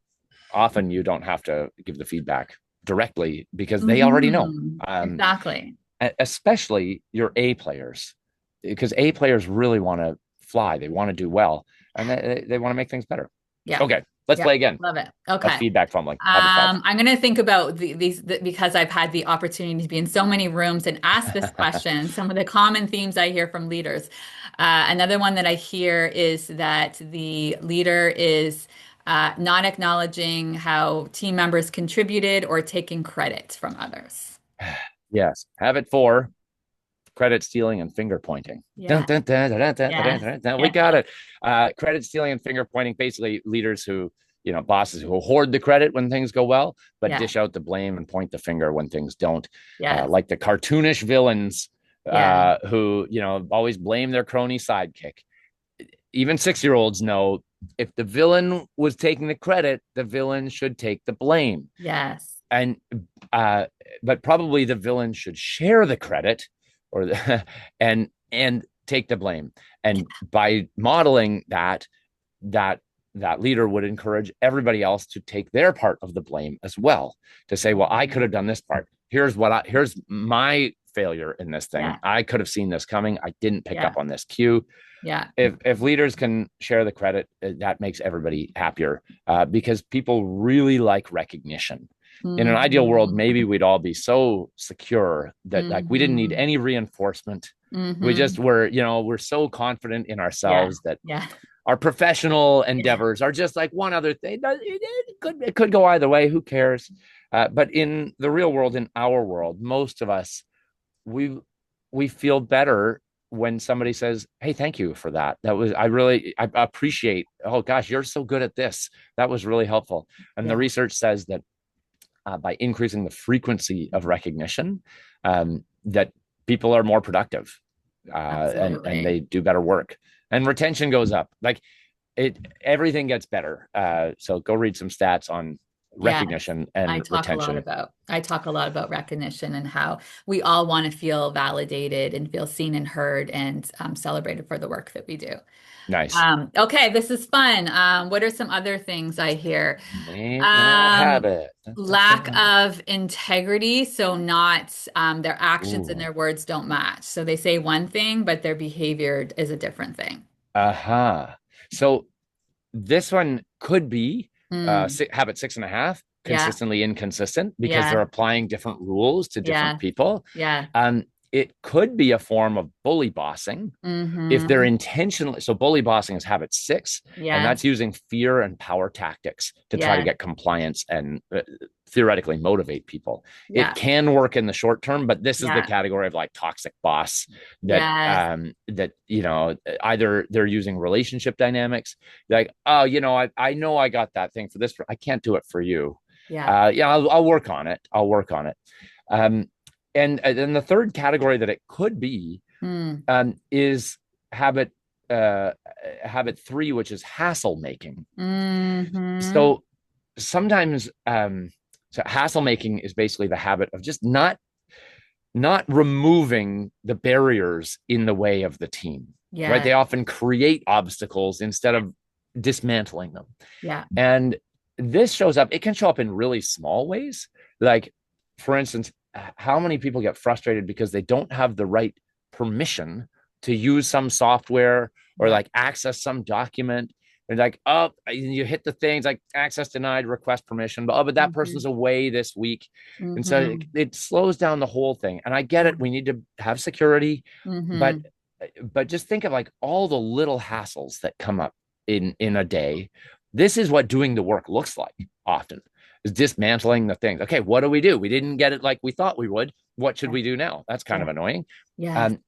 often you don't have to give the feedback directly because they already know. Exactly. Especially your A players, because A players really want to fly. They want to do well, and they want to make things better. Yeah. Okay, let's Yeah. play again. Love it. Of Okay. feedback fumbling. Habit 5. I'm going to think about because I've had the opportunity to be in so many rooms and ask this question, some of the common themes I hear from leaders. Another one that I hear is that the leader is not acknowledging how team members contributed or taking credit from others. Yes. Habit 4, credit stealing and finger pointing. Dun, Yeah. dun, dun, dun, dun, dun, dun, Yes. dun, dun. We Yeah. got it. Credit stealing and finger pointing, basically leaders who, bosses who hoard the credit when things go well, but Yeah. dish out the blame and point the finger when things don't. Yes. Like the cartoonish villains Yeah. who, always blame their crony sidekick. Even 6-year-olds know if the villain was taking the credit, the villain should take the blame. Yes. And but probably the villain should share the credit or and take the blame. And by modeling that leader would encourage everybody else to take their part of the blame as well, to say, well, I could have done this part. Here's my failure in this thing. Yeah. I could have seen this coming. I didn't pick Yeah. up on this cue. Yeah. If leaders can share the credit, that makes everybody happier, because people really like recognition. In an ideal world, maybe we'd all be so secure that like we didn't need any reinforcement. We just we're so confident in ourselves that Yeah. our professional endeavors are just like one other thing. It could go either way. Who cares? But in the real world, in our world, most of us, we feel better when somebody says, hey, thank you for that. I appreciate, oh gosh, you're so good at this. That was really helpful. And the research says that by increasing the frequency of recognition, that people are more productive, and they do better work, and retention goes up. Like everything gets better. So go read some stats on recognition and retention. I talk a lot about recognition and how we all want to feel validated and feel seen and heard and celebrated for the work that we do. Nice. Okay, this is fun. What are some other things I hear? Habit. Lack of integrity. So not their actions and their words don't match. So they say one thing, but their behavior is a different thing. So this one could be habit 6.5, consistently inconsistent, because they're applying different rules to different people. It could be a form of bully bossing if they're intentionally. So bully bossing is habit 6, and that's using fear and power tactics to try to get compliance and theoretically motivate people. It can work in the short term, but this is the category of like toxic boss that either they're using relationship dynamics, like, oh, I know I got that thing for this, I can't do it for you. I'll work on it. And then the third category that it could be is habit 3, which is hassle making. So sometimes, so hassle making is basically the habit of just not removing the barriers in the way of the team. Right? They often create obstacles instead of dismantling them. And this shows up. It can show up in really small ways. Like, for instance, how many people get frustrated because they don't have the right permission to use some software or like access some document? And like, oh, you hit the things like access denied, request permission, but that person's away this week. And so it slows down the whole thing. And I get it. We need to have security, but just think of like all the little hassles that come up in a day. This is what doing the work looks like often, is dismantling the things. Okay, what do? We didn't get it like we thought we would. What should we do now? That's kind of annoying. And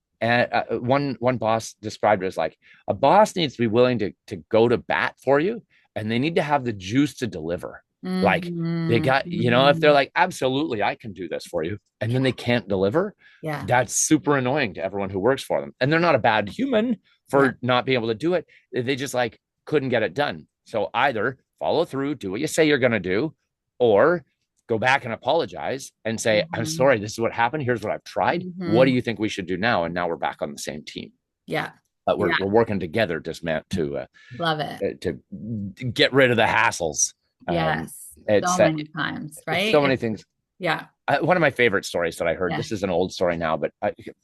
one boss described it as like, a boss needs to be willing to go to bat for you, and they need to have the juice to deliver. Like they got, if they're like, absolutely, I can do this for you, and then they can't deliver, that's super annoying to everyone who works for them. And they're not a bad human for not being able to do it. They just like couldn't get it done. So either follow through, do what you say you're going to do, or go back and apologize and say, I'm sorry, this is what happened. Here's what I've tried. What do you think we should do now? And now we're back on the same team. But we're working together to love it, to get rid of the hassles. So many times, right? So many things. One of my favorite stories that I heard, this is an old story now, but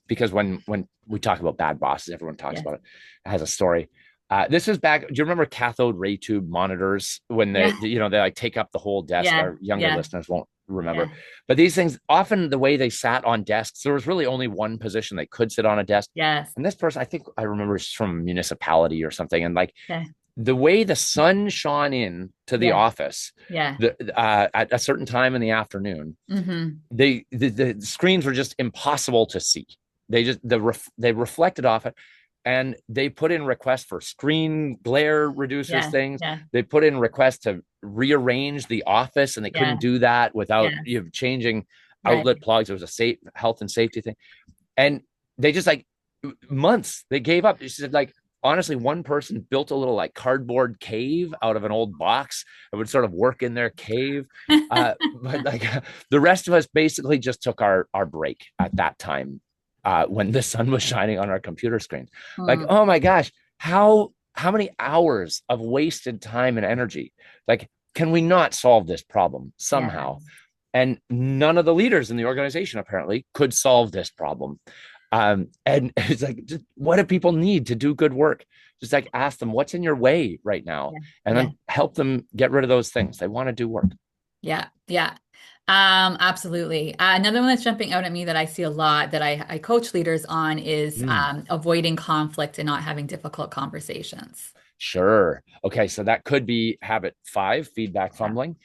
because when we talk about bad bosses, everyone talks about it. It has a story. This was back. Do you remember cathode ray tube monitors when they like take up the whole desk? Our younger listeners won't remember, but these things, often the way they sat on desks, there was really only one position they could sit on a desk. And this person, I think I remember, is from a municipality or something, and like the way the sun shone in to the Yeah. office Yeah. at a certain time in the afternoon, Mm-hmm. the screens were just impossible to see. They reflected off it, and they put in requests for screen glare reducers Yeah. things. Yeah. They put in requests to rearrange the office, and they couldn't Yeah. do that without Yes. changing Right. outlet plugs. It was a safe health and safety thing, and they just like months they gave up. She said like honestly, one person built a little like cardboard cave out of an old box and would sort of work in their cave. But like the rest of us basically just took our break at that time when the sun was shining on our computer screens. Like, Mm. oh my gosh, how many hours of wasted time and energy? Like, can we not solve this problem somehow? Yes. And none of the leaders in the organization apparently could solve this problem. And it's like, just, what do people need to do good work? Just like ask them what's in your way right now, Yeah. and Yeah. then help them get rid of those things. They want to do work. Yeah. Yeah. Absolutely. Another one that's jumping out at me that I see a lot that I coach leaders on is Mm, avoiding conflict and not having difficult conversations. sure. Okay. So that could be habit 5, feedback Yeah. fumbling.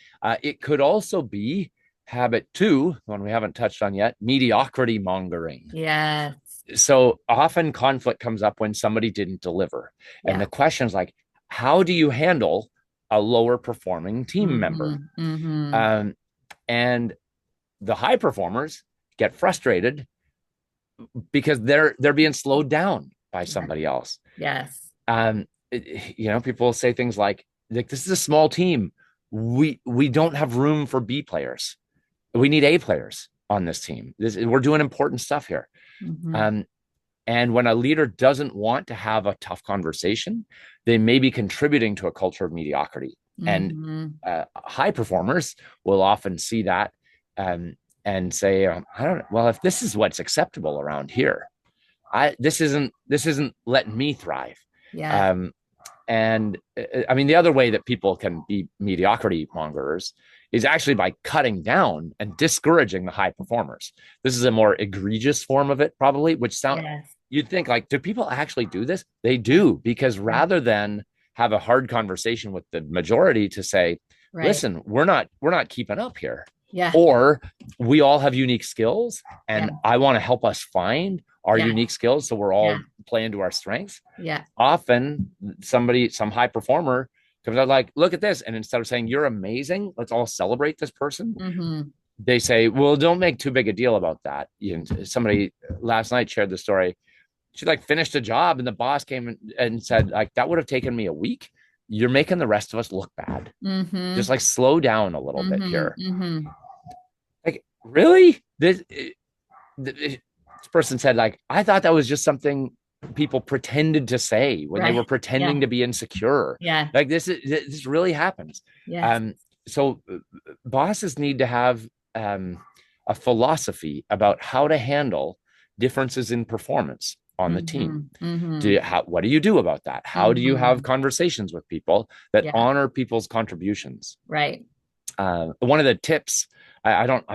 It could also be habit 2, one we haven't touched on yet, mediocrity mongering. Yes. So often conflict comes up when somebody didn't deliver. And Yeah. the question is like, how do you handle a lower performing team member? Mm-hmm. Mm-hmm. Um, and the high performers get frustrated because they're being slowed down by Yeah. somebody else. Yes. People say things like this is a small team. We don't have room for B players. We need A players on this team. We're doing important stuff here. Mm-hmm. Um, and when a leader doesn't want to have a tough conversation, they may be contributing to a culture of mediocrity. And Mm-hmm. high performers will often see that and say, I don't know, well, if this is what's acceptable around here, this isn't letting me thrive. Yes. Um, and I mean, the other way that people can be mediocrity mongers is actually by cutting down and discouraging the high performers. This is a more egregious form of it, probably, which Yes. you'd think like, do people actually do this? They Yeah. do, because Yeah. rather than have a hard conversation with the majority to say, Right. listen, we're not keeping up here, Yeah. or we all have unique skills, Yeah. and I want to help us find our Yeah. unique skills so we're Yeah. all playing to our strengths. Yeah. Often some high performer comes out like, look at this, and instead of saying you're amazing, let's all celebrate this person, Mm-hmm. they say, well, don't make too big a deal about that. Somebody last night shared the story. She like finished a job, and the boss came and said like, that would have taken me a week. You're making the rest of us look bad. Mm-hmm. Just like slow down a little bit Mm-hmm. here. Mm-hmm. Like, really? This person said like, I thought that was just something people pretended to say when they were Right. Yeah. pretending to be insecure. Yeah. Like this really happens. Yes. So bosses need to have a philosophy about how to handle differences in performance on the Mm-hmm. team. Mm-hmm. What do you do about that? How do you have Mm-hmm. conversations with people that Yeah. honor people's contributions? Right. One of the tips, I don't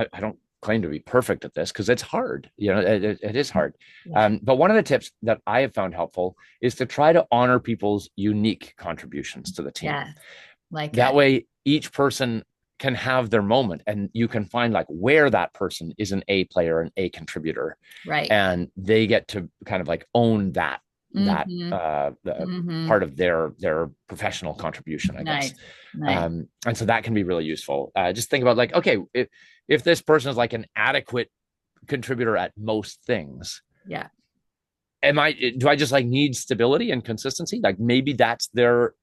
claim to be perfect at this because it's hard. It is hard. Yeah. But one of the tips that I have found helpful is to try to honor people's unique contributions to the team. Yeah. Like That it. way, each person can have their moment, and you can find like where that person is an A player, an A contributor, Right. and they get to kind of like own that Mm-hmm. the Mm-hmm. part of their professional contribution, I guess. Nice. Nice. And so that can be really useful. Just think about like, okay, if this person is like an adequate contributor at most things, Yeah. do I just like need stability and consistency? Like maybe that's their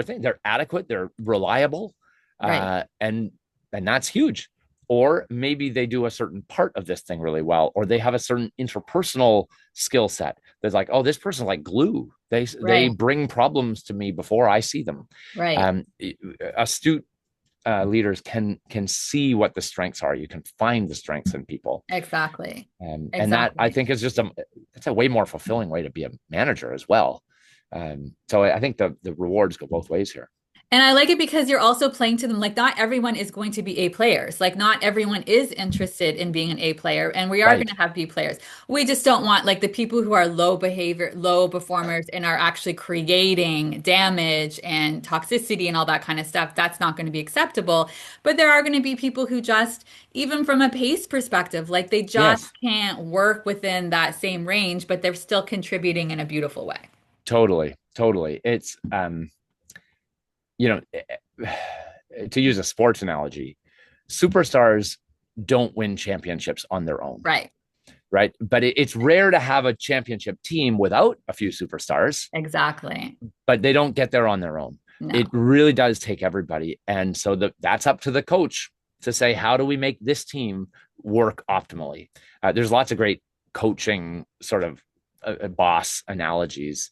thing. They're adequate, they're reliable, Right. and that's huge. Or maybe they do a certain part of this thing really well, or they have a certain interpersonal skill set that's like, oh, this person's like glue. They Right. bring problems to me before I see them. Right. Astute leaders can see what the strengths are. You can find the strengths in people, Exactly. and that I Exactly. think is just it's a way more fulfilling way to be a manager as well. So I think the rewards go both ways here. And I like it because you're also playing to them. Like, not everyone is going to be A players. Like, not everyone is interested in being an A player, and we are going Right. to have B players. We just don't want like the people who are low behavior, low performers, and are actually creating damage and toxicity and all that kind of stuff. That's not going to be acceptable. But there are going to be people who just, even from a pace perspective, like they just Yes, can't work within that same range, but they're still contributing in a beautiful way. totally. Totally. It's, you know, to use a sports analogy, superstars don't win championships on their own, Right. right? But it's rare to have a championship team without a few superstars, Exactly. but they don't get there on their own. It No. really does take everybody. And so that's up to the coach to say, how do we make this team work optimally? There's lots of great coaching sort of boss analogies,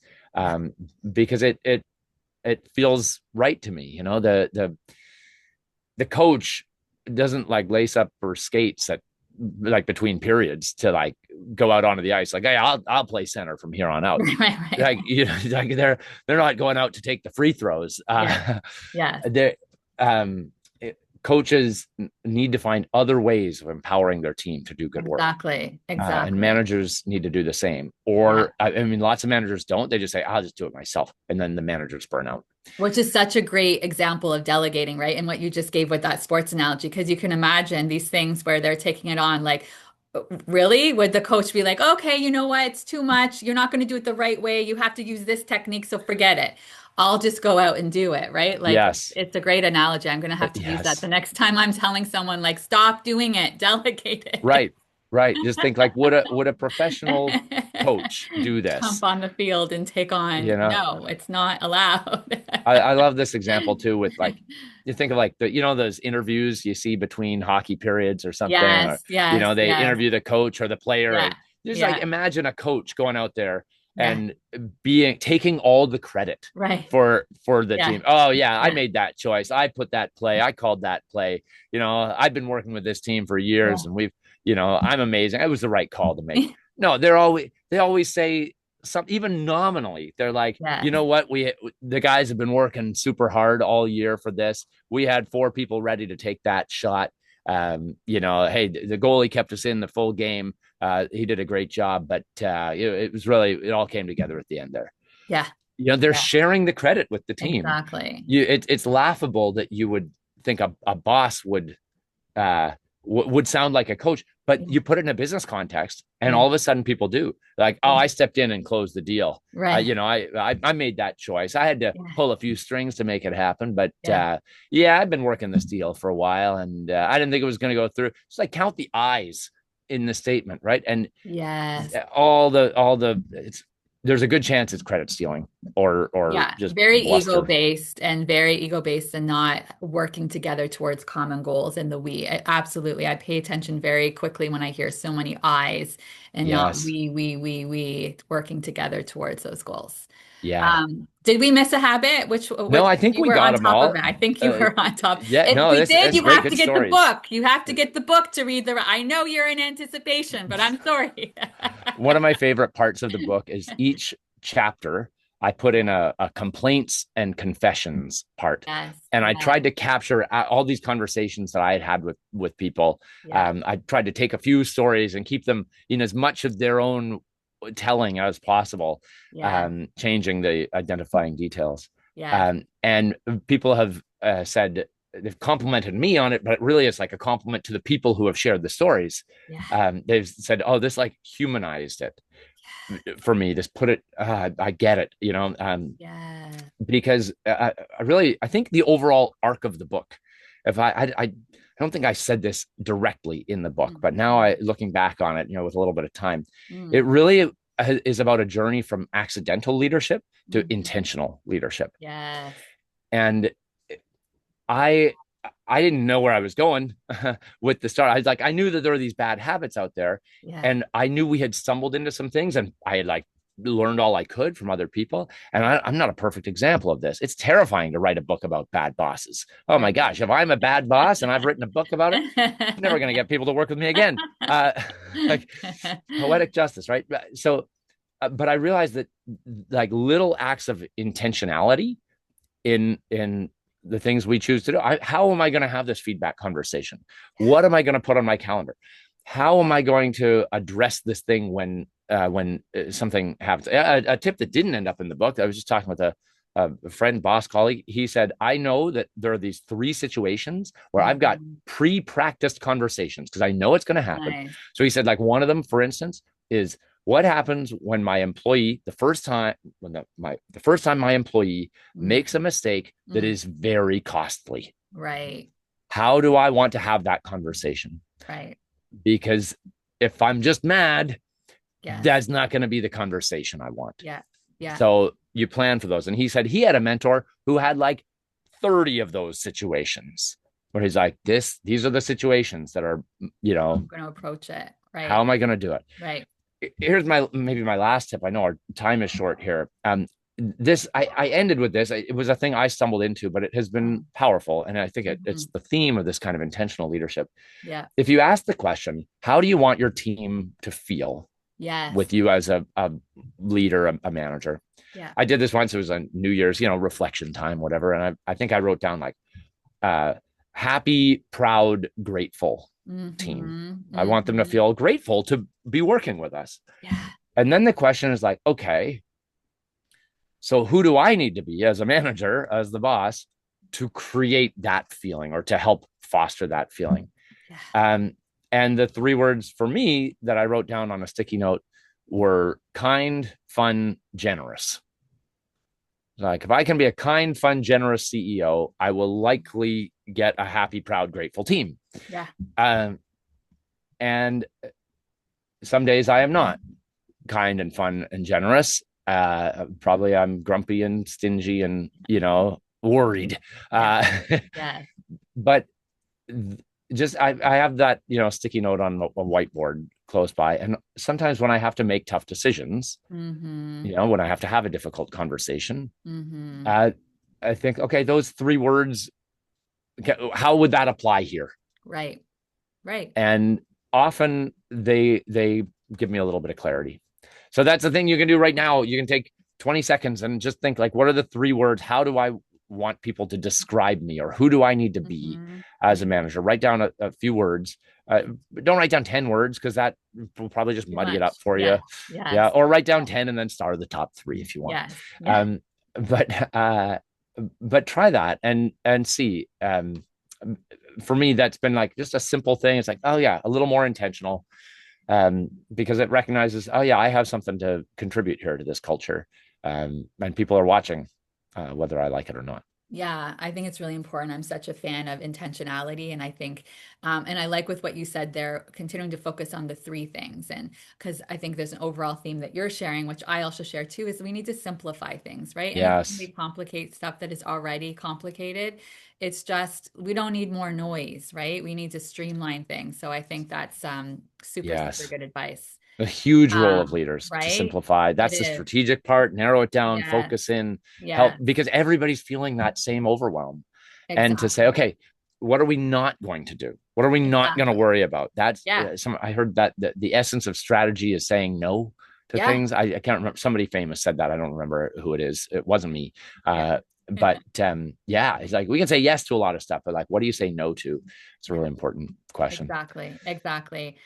because it feels right to me. The coach doesn't like lace up her skates at like between periods to like go out onto the ice like, hey, I'll play center from here on out. Right, right, Like, right. like they're not going out to take the free throws. Yes, yes, They um Coaches need to find other ways of empowering their team to do good work. exactly, And exactly. managers need to do the same. Yeah. Or, I mean, lots of managers don't. They just say, I'll just do it myself. And then the managers burn out. Which is such a great example of delegating, right? And what you just gave with that sports analogy, because you can imagine these things where they're taking it on, like, really? Would the coach be like, okay, you know what? It's too much. You're not going to do it the right way. You have to use this technique, so forget it. I'll just go out and do it, right? Like, Yes. it's a great analogy. I'm going to have to use that Yes. the next time I'm telling someone, like, stop doing it, delegate it. Right. Right. Just think like, would a professional coach do Jump this? on the field and take on. You know, No, it's not allowed. I love this example too with like, you think of like those interviews you see between hockey periods or something, or, Yes, yes, they yes. interview the coach or the player, Yeah, and just like yeah, imagine a coach going out there yeah. and taking all the credit Right. for the Yeah, team. Oh yeah, I yeah, made that choice. I put that play. I called that play. I've been working with this team for years, yeah. and I'm amazing. It was the right call to make. No, they always say some, even nominally, they're like, you Yes, know what, the guys have been working super hard all year for this. We had 4 people ready to take that shot. Hey, the goalie kept us in the full game. He did a great job, but it was really, it all came together at the end there. yeah, They're yeah, sharing the credit with the team. exactly. It's laughable that you would think a boss uh, would sound like a coach, but Yeah, you put it in a business context, and yeah, all of a sudden people do like, oh, yeah. I stepped in and closed the deal. Right. I made that choice. I had to Yeah, pull a few strings to make it happen, but yeah, yeah, I've been working this deal for a while, and I didn't think it was going to go through. Just like count the I's in the statement, right? And yes. there's a good chance it's credit stealing or Yeah, just very bluster. ego based and not working together towards common goals in the we. Absolutely. I pay attention very quickly when I hear so many I's and not Yes. we working together towards those goals. Yeah. Did we miss a habit? No, Which I think you we were got on them top of all. it. I think you were on top. Yeah, If no, we this did, is you great. have Good to get the stories. book. You have to get the book to read the. I know you're in anticipation, but I'm sorry. One of my favorite parts of the book is each chapter I put in a complaints and confessions part. Yes, And I yes, tried to capture all these conversations that I had with people. yeah, I tried to take a few stories and keep them in as much of their own telling as possible, yeah, changing the identifying details. yes, And people have said, they've complimented me on it, but really it's like a compliment to the people who have shared the stories. yeah, They've said, oh, this like humanized it for me. Just put it, I get it, yeah. because I think the overall arc of the book, if I don't think I said this directly in the book, Mm, but now looking back on it, with a little bit of time, it mm, really is about a journey from accidental leadership to mhm. intentional leadership. Yes. And I I didn't know where I was going with the start. I was like, I knew that there were these bad habits out there, Yeah. and I knew we had stumbled into some things, and I had like learned all I could from other people. And I'm not a perfect example of this. It's terrifying to write a book about bad bosses. Oh my Right. gosh, if I'm a bad boss and I've written a book about it, I'm never going to get people to work with me again. Uh, like poetic justice, right? So, but I realized that like little acts of intentionality in the things we choose to do. How am I going to have this feedback conversation? What am I going to put on my calendar? How am I going to address this thing when something happens? A tip that didn't end up in the book, I was just talking with a friend, boss, colleague. He said, I know that there are these three situations where I've got Mhm. pre-practiced conversations because I know it's going to happen. Nice. So he said, like, one of them, for instance, is what happens when my employee, the first time my employee makes a Mhm. mistake that Mhm. is very costly. Right. How do I want to have that conversation? Right. Because if I'm just mad, Yes. that's not going to be the conversation I want. Yeah. Yeah. So you plan for those. And he said he had a mentor who had like 30 of those situations where he's like, these are the situations that are, I'm going to approach it. how Right. am I going to do it? Right. Here's maybe my last tip. I know our time is short here. I ended with this. It was a thing I stumbled into, but it has been powerful. And I think it's Mhm. the theme of this kind of intentional leadership. Yeah. If you ask the question, how do you want your team to feel Yes. with you as a leader, a manager? Yeah. I did this once. It was on New Year's, reflection time, whatever. And I think I wrote down like, uh, happy, proud, grateful team. Mhm. I want them to Mhm. feel grateful to be working with us. Yeah. And then the question is like, okay, so who do I need to be as a manager, as the boss, to create that feeling or to help foster that feeling? Yeah. Um, and the three words for me that I wrote down on a sticky note were kind, fun, generous. Like if I can be a kind, fun, generous CEO, I will likely get a happy, proud, grateful team. Yeah. Um, and some days I am not kind and fun and generous. Probably I'm grumpy and stingy and worried. Yeah. Uh, Yeah. but just I have that sticky note on a whiteboard close by, and sometimes when I have to make tough decisions, Mhm. when I have to have a difficult conversation, Mhm. uh, I think, okay, those three words, how would that apply here? Right. Right. And often they give me a little bit of clarity. So that's the thing you can do right now. You can take 20 seconds and just think like, what are the three words? How do I want people to describe me, or who do I need to be Mhm. as a Mhm. manager? Write down a few words. Don't write down 10 words because that will probably just Too muddy it up much. for you. Yes. Yeah. Yes. Or write down 10 and then star the top three if you want. Yes. Yeah. Um, but try that and see. For me, that's been like just a simple thing. It's like, oh yeah, a little more intentional, because it recognizes, oh yeah, I have something to contribute here to this culture, and people are watching, whether I like it or not. Yeah, I think it's really important. I'm such a fan of intentionality. And I think, and I like with what you said there, continuing to focus on the three things. And because I think there's an overall theme that you're sharing, which I also share too, is we need to simplify things, right? Anytime we Yes. complicate stuff that is already complicated, it's just, we don't need more noise, right? We need to streamline things. So I think that's super, super Yes. good advice. A huge role of leaders to Right? simplify. It That's the is. strategic part. Narrow it down, Yes. focus in, help, Yes. because everybody's feeling that same overwhelm. And to say, Exactly. okay, what are we not going to do? What are we not going to Exactly. worry about? That's Yeah. I heard that the essence of strategy is saying no to Yeah. things. I can't remember. Somebody famous said that. I don't remember who it is. It wasn't me. Yeah. But yeah, it's like we can say yes to a lot of stuff, but like, what do you say no to? It's a Yeah. really important question. Exactly. Exactly.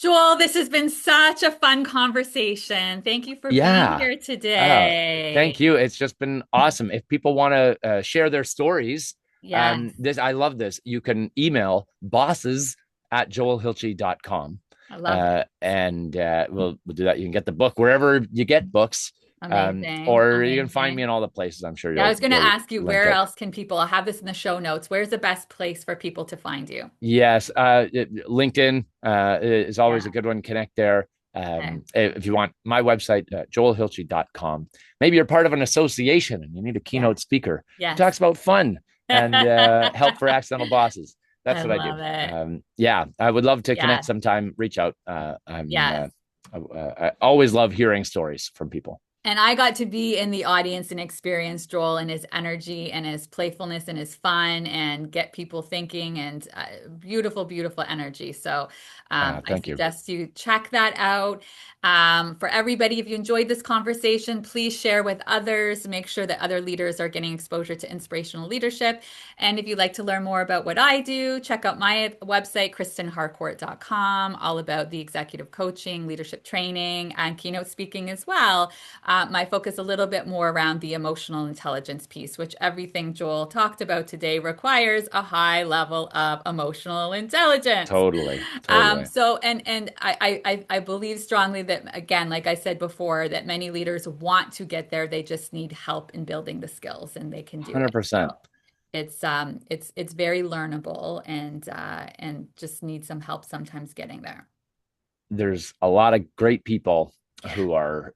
Joel, this has been such a fun conversation. Thank you for being Yeah. here Uh, today. Thank you. It's just been awesome. If people want to share their stories, Yes, I love this. You can email bosses@joelhilchey.com. I love that. And we'll do that. You can get the book wherever you get books, Amazing. or you can find me Amazing. in all the places. I'm sure Yeah, I was going to you'll ask you, link where it. else can people, I'll have this in the show notes. Where's the best place for people to find you? Yes, LinkedIn is always a Yeah. good one. Connect there. Okay. If you want my website, joelhilchey.com. Maybe you're part of an association and you need a Yeah. keynote speaker who Yes. talks about fun and help for accidental bosses. I That's what I do. love it. Yeah, I would love to connect Yes. sometime. Reach out. Yes. I always love hearing stories from people. And I got to be in the audience and experience Joel and his energy and his playfulness and his fun and get people thinking and beautiful, beautiful energy. So I Thank you. suggest you check that out. For everybody, if you enjoyed this conversation, please share with others. Make sure that other leaders are getting exposure to inspirational leadership. And if you'd like to learn more about what I do, check out my website, KristenHarcourt.com, all about the executive coaching, leadership training, and keynote speaking as well. My focus a little bit more around the emotional intelligence piece, which everything Joel talked about today requires a high level of emotional intelligence. Totally. Totally. So I believe strongly that, again, like I said before, that many leaders want to get there. They just need help in building the skills, and they can do it. So 100%. it's very learnable, and just need some help sometimes getting there. There's a lot of great people who are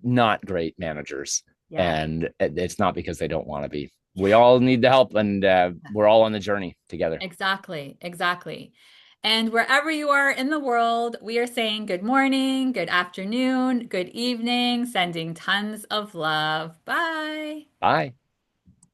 not great managers. Yeah, And it's not because they don't want to be. We all need the help, and we're all on the journey together. exactly, exactly. And wherever you are in the world, we are saying good morning, good afternoon, good evening, sending tons of love. Bye. Bye.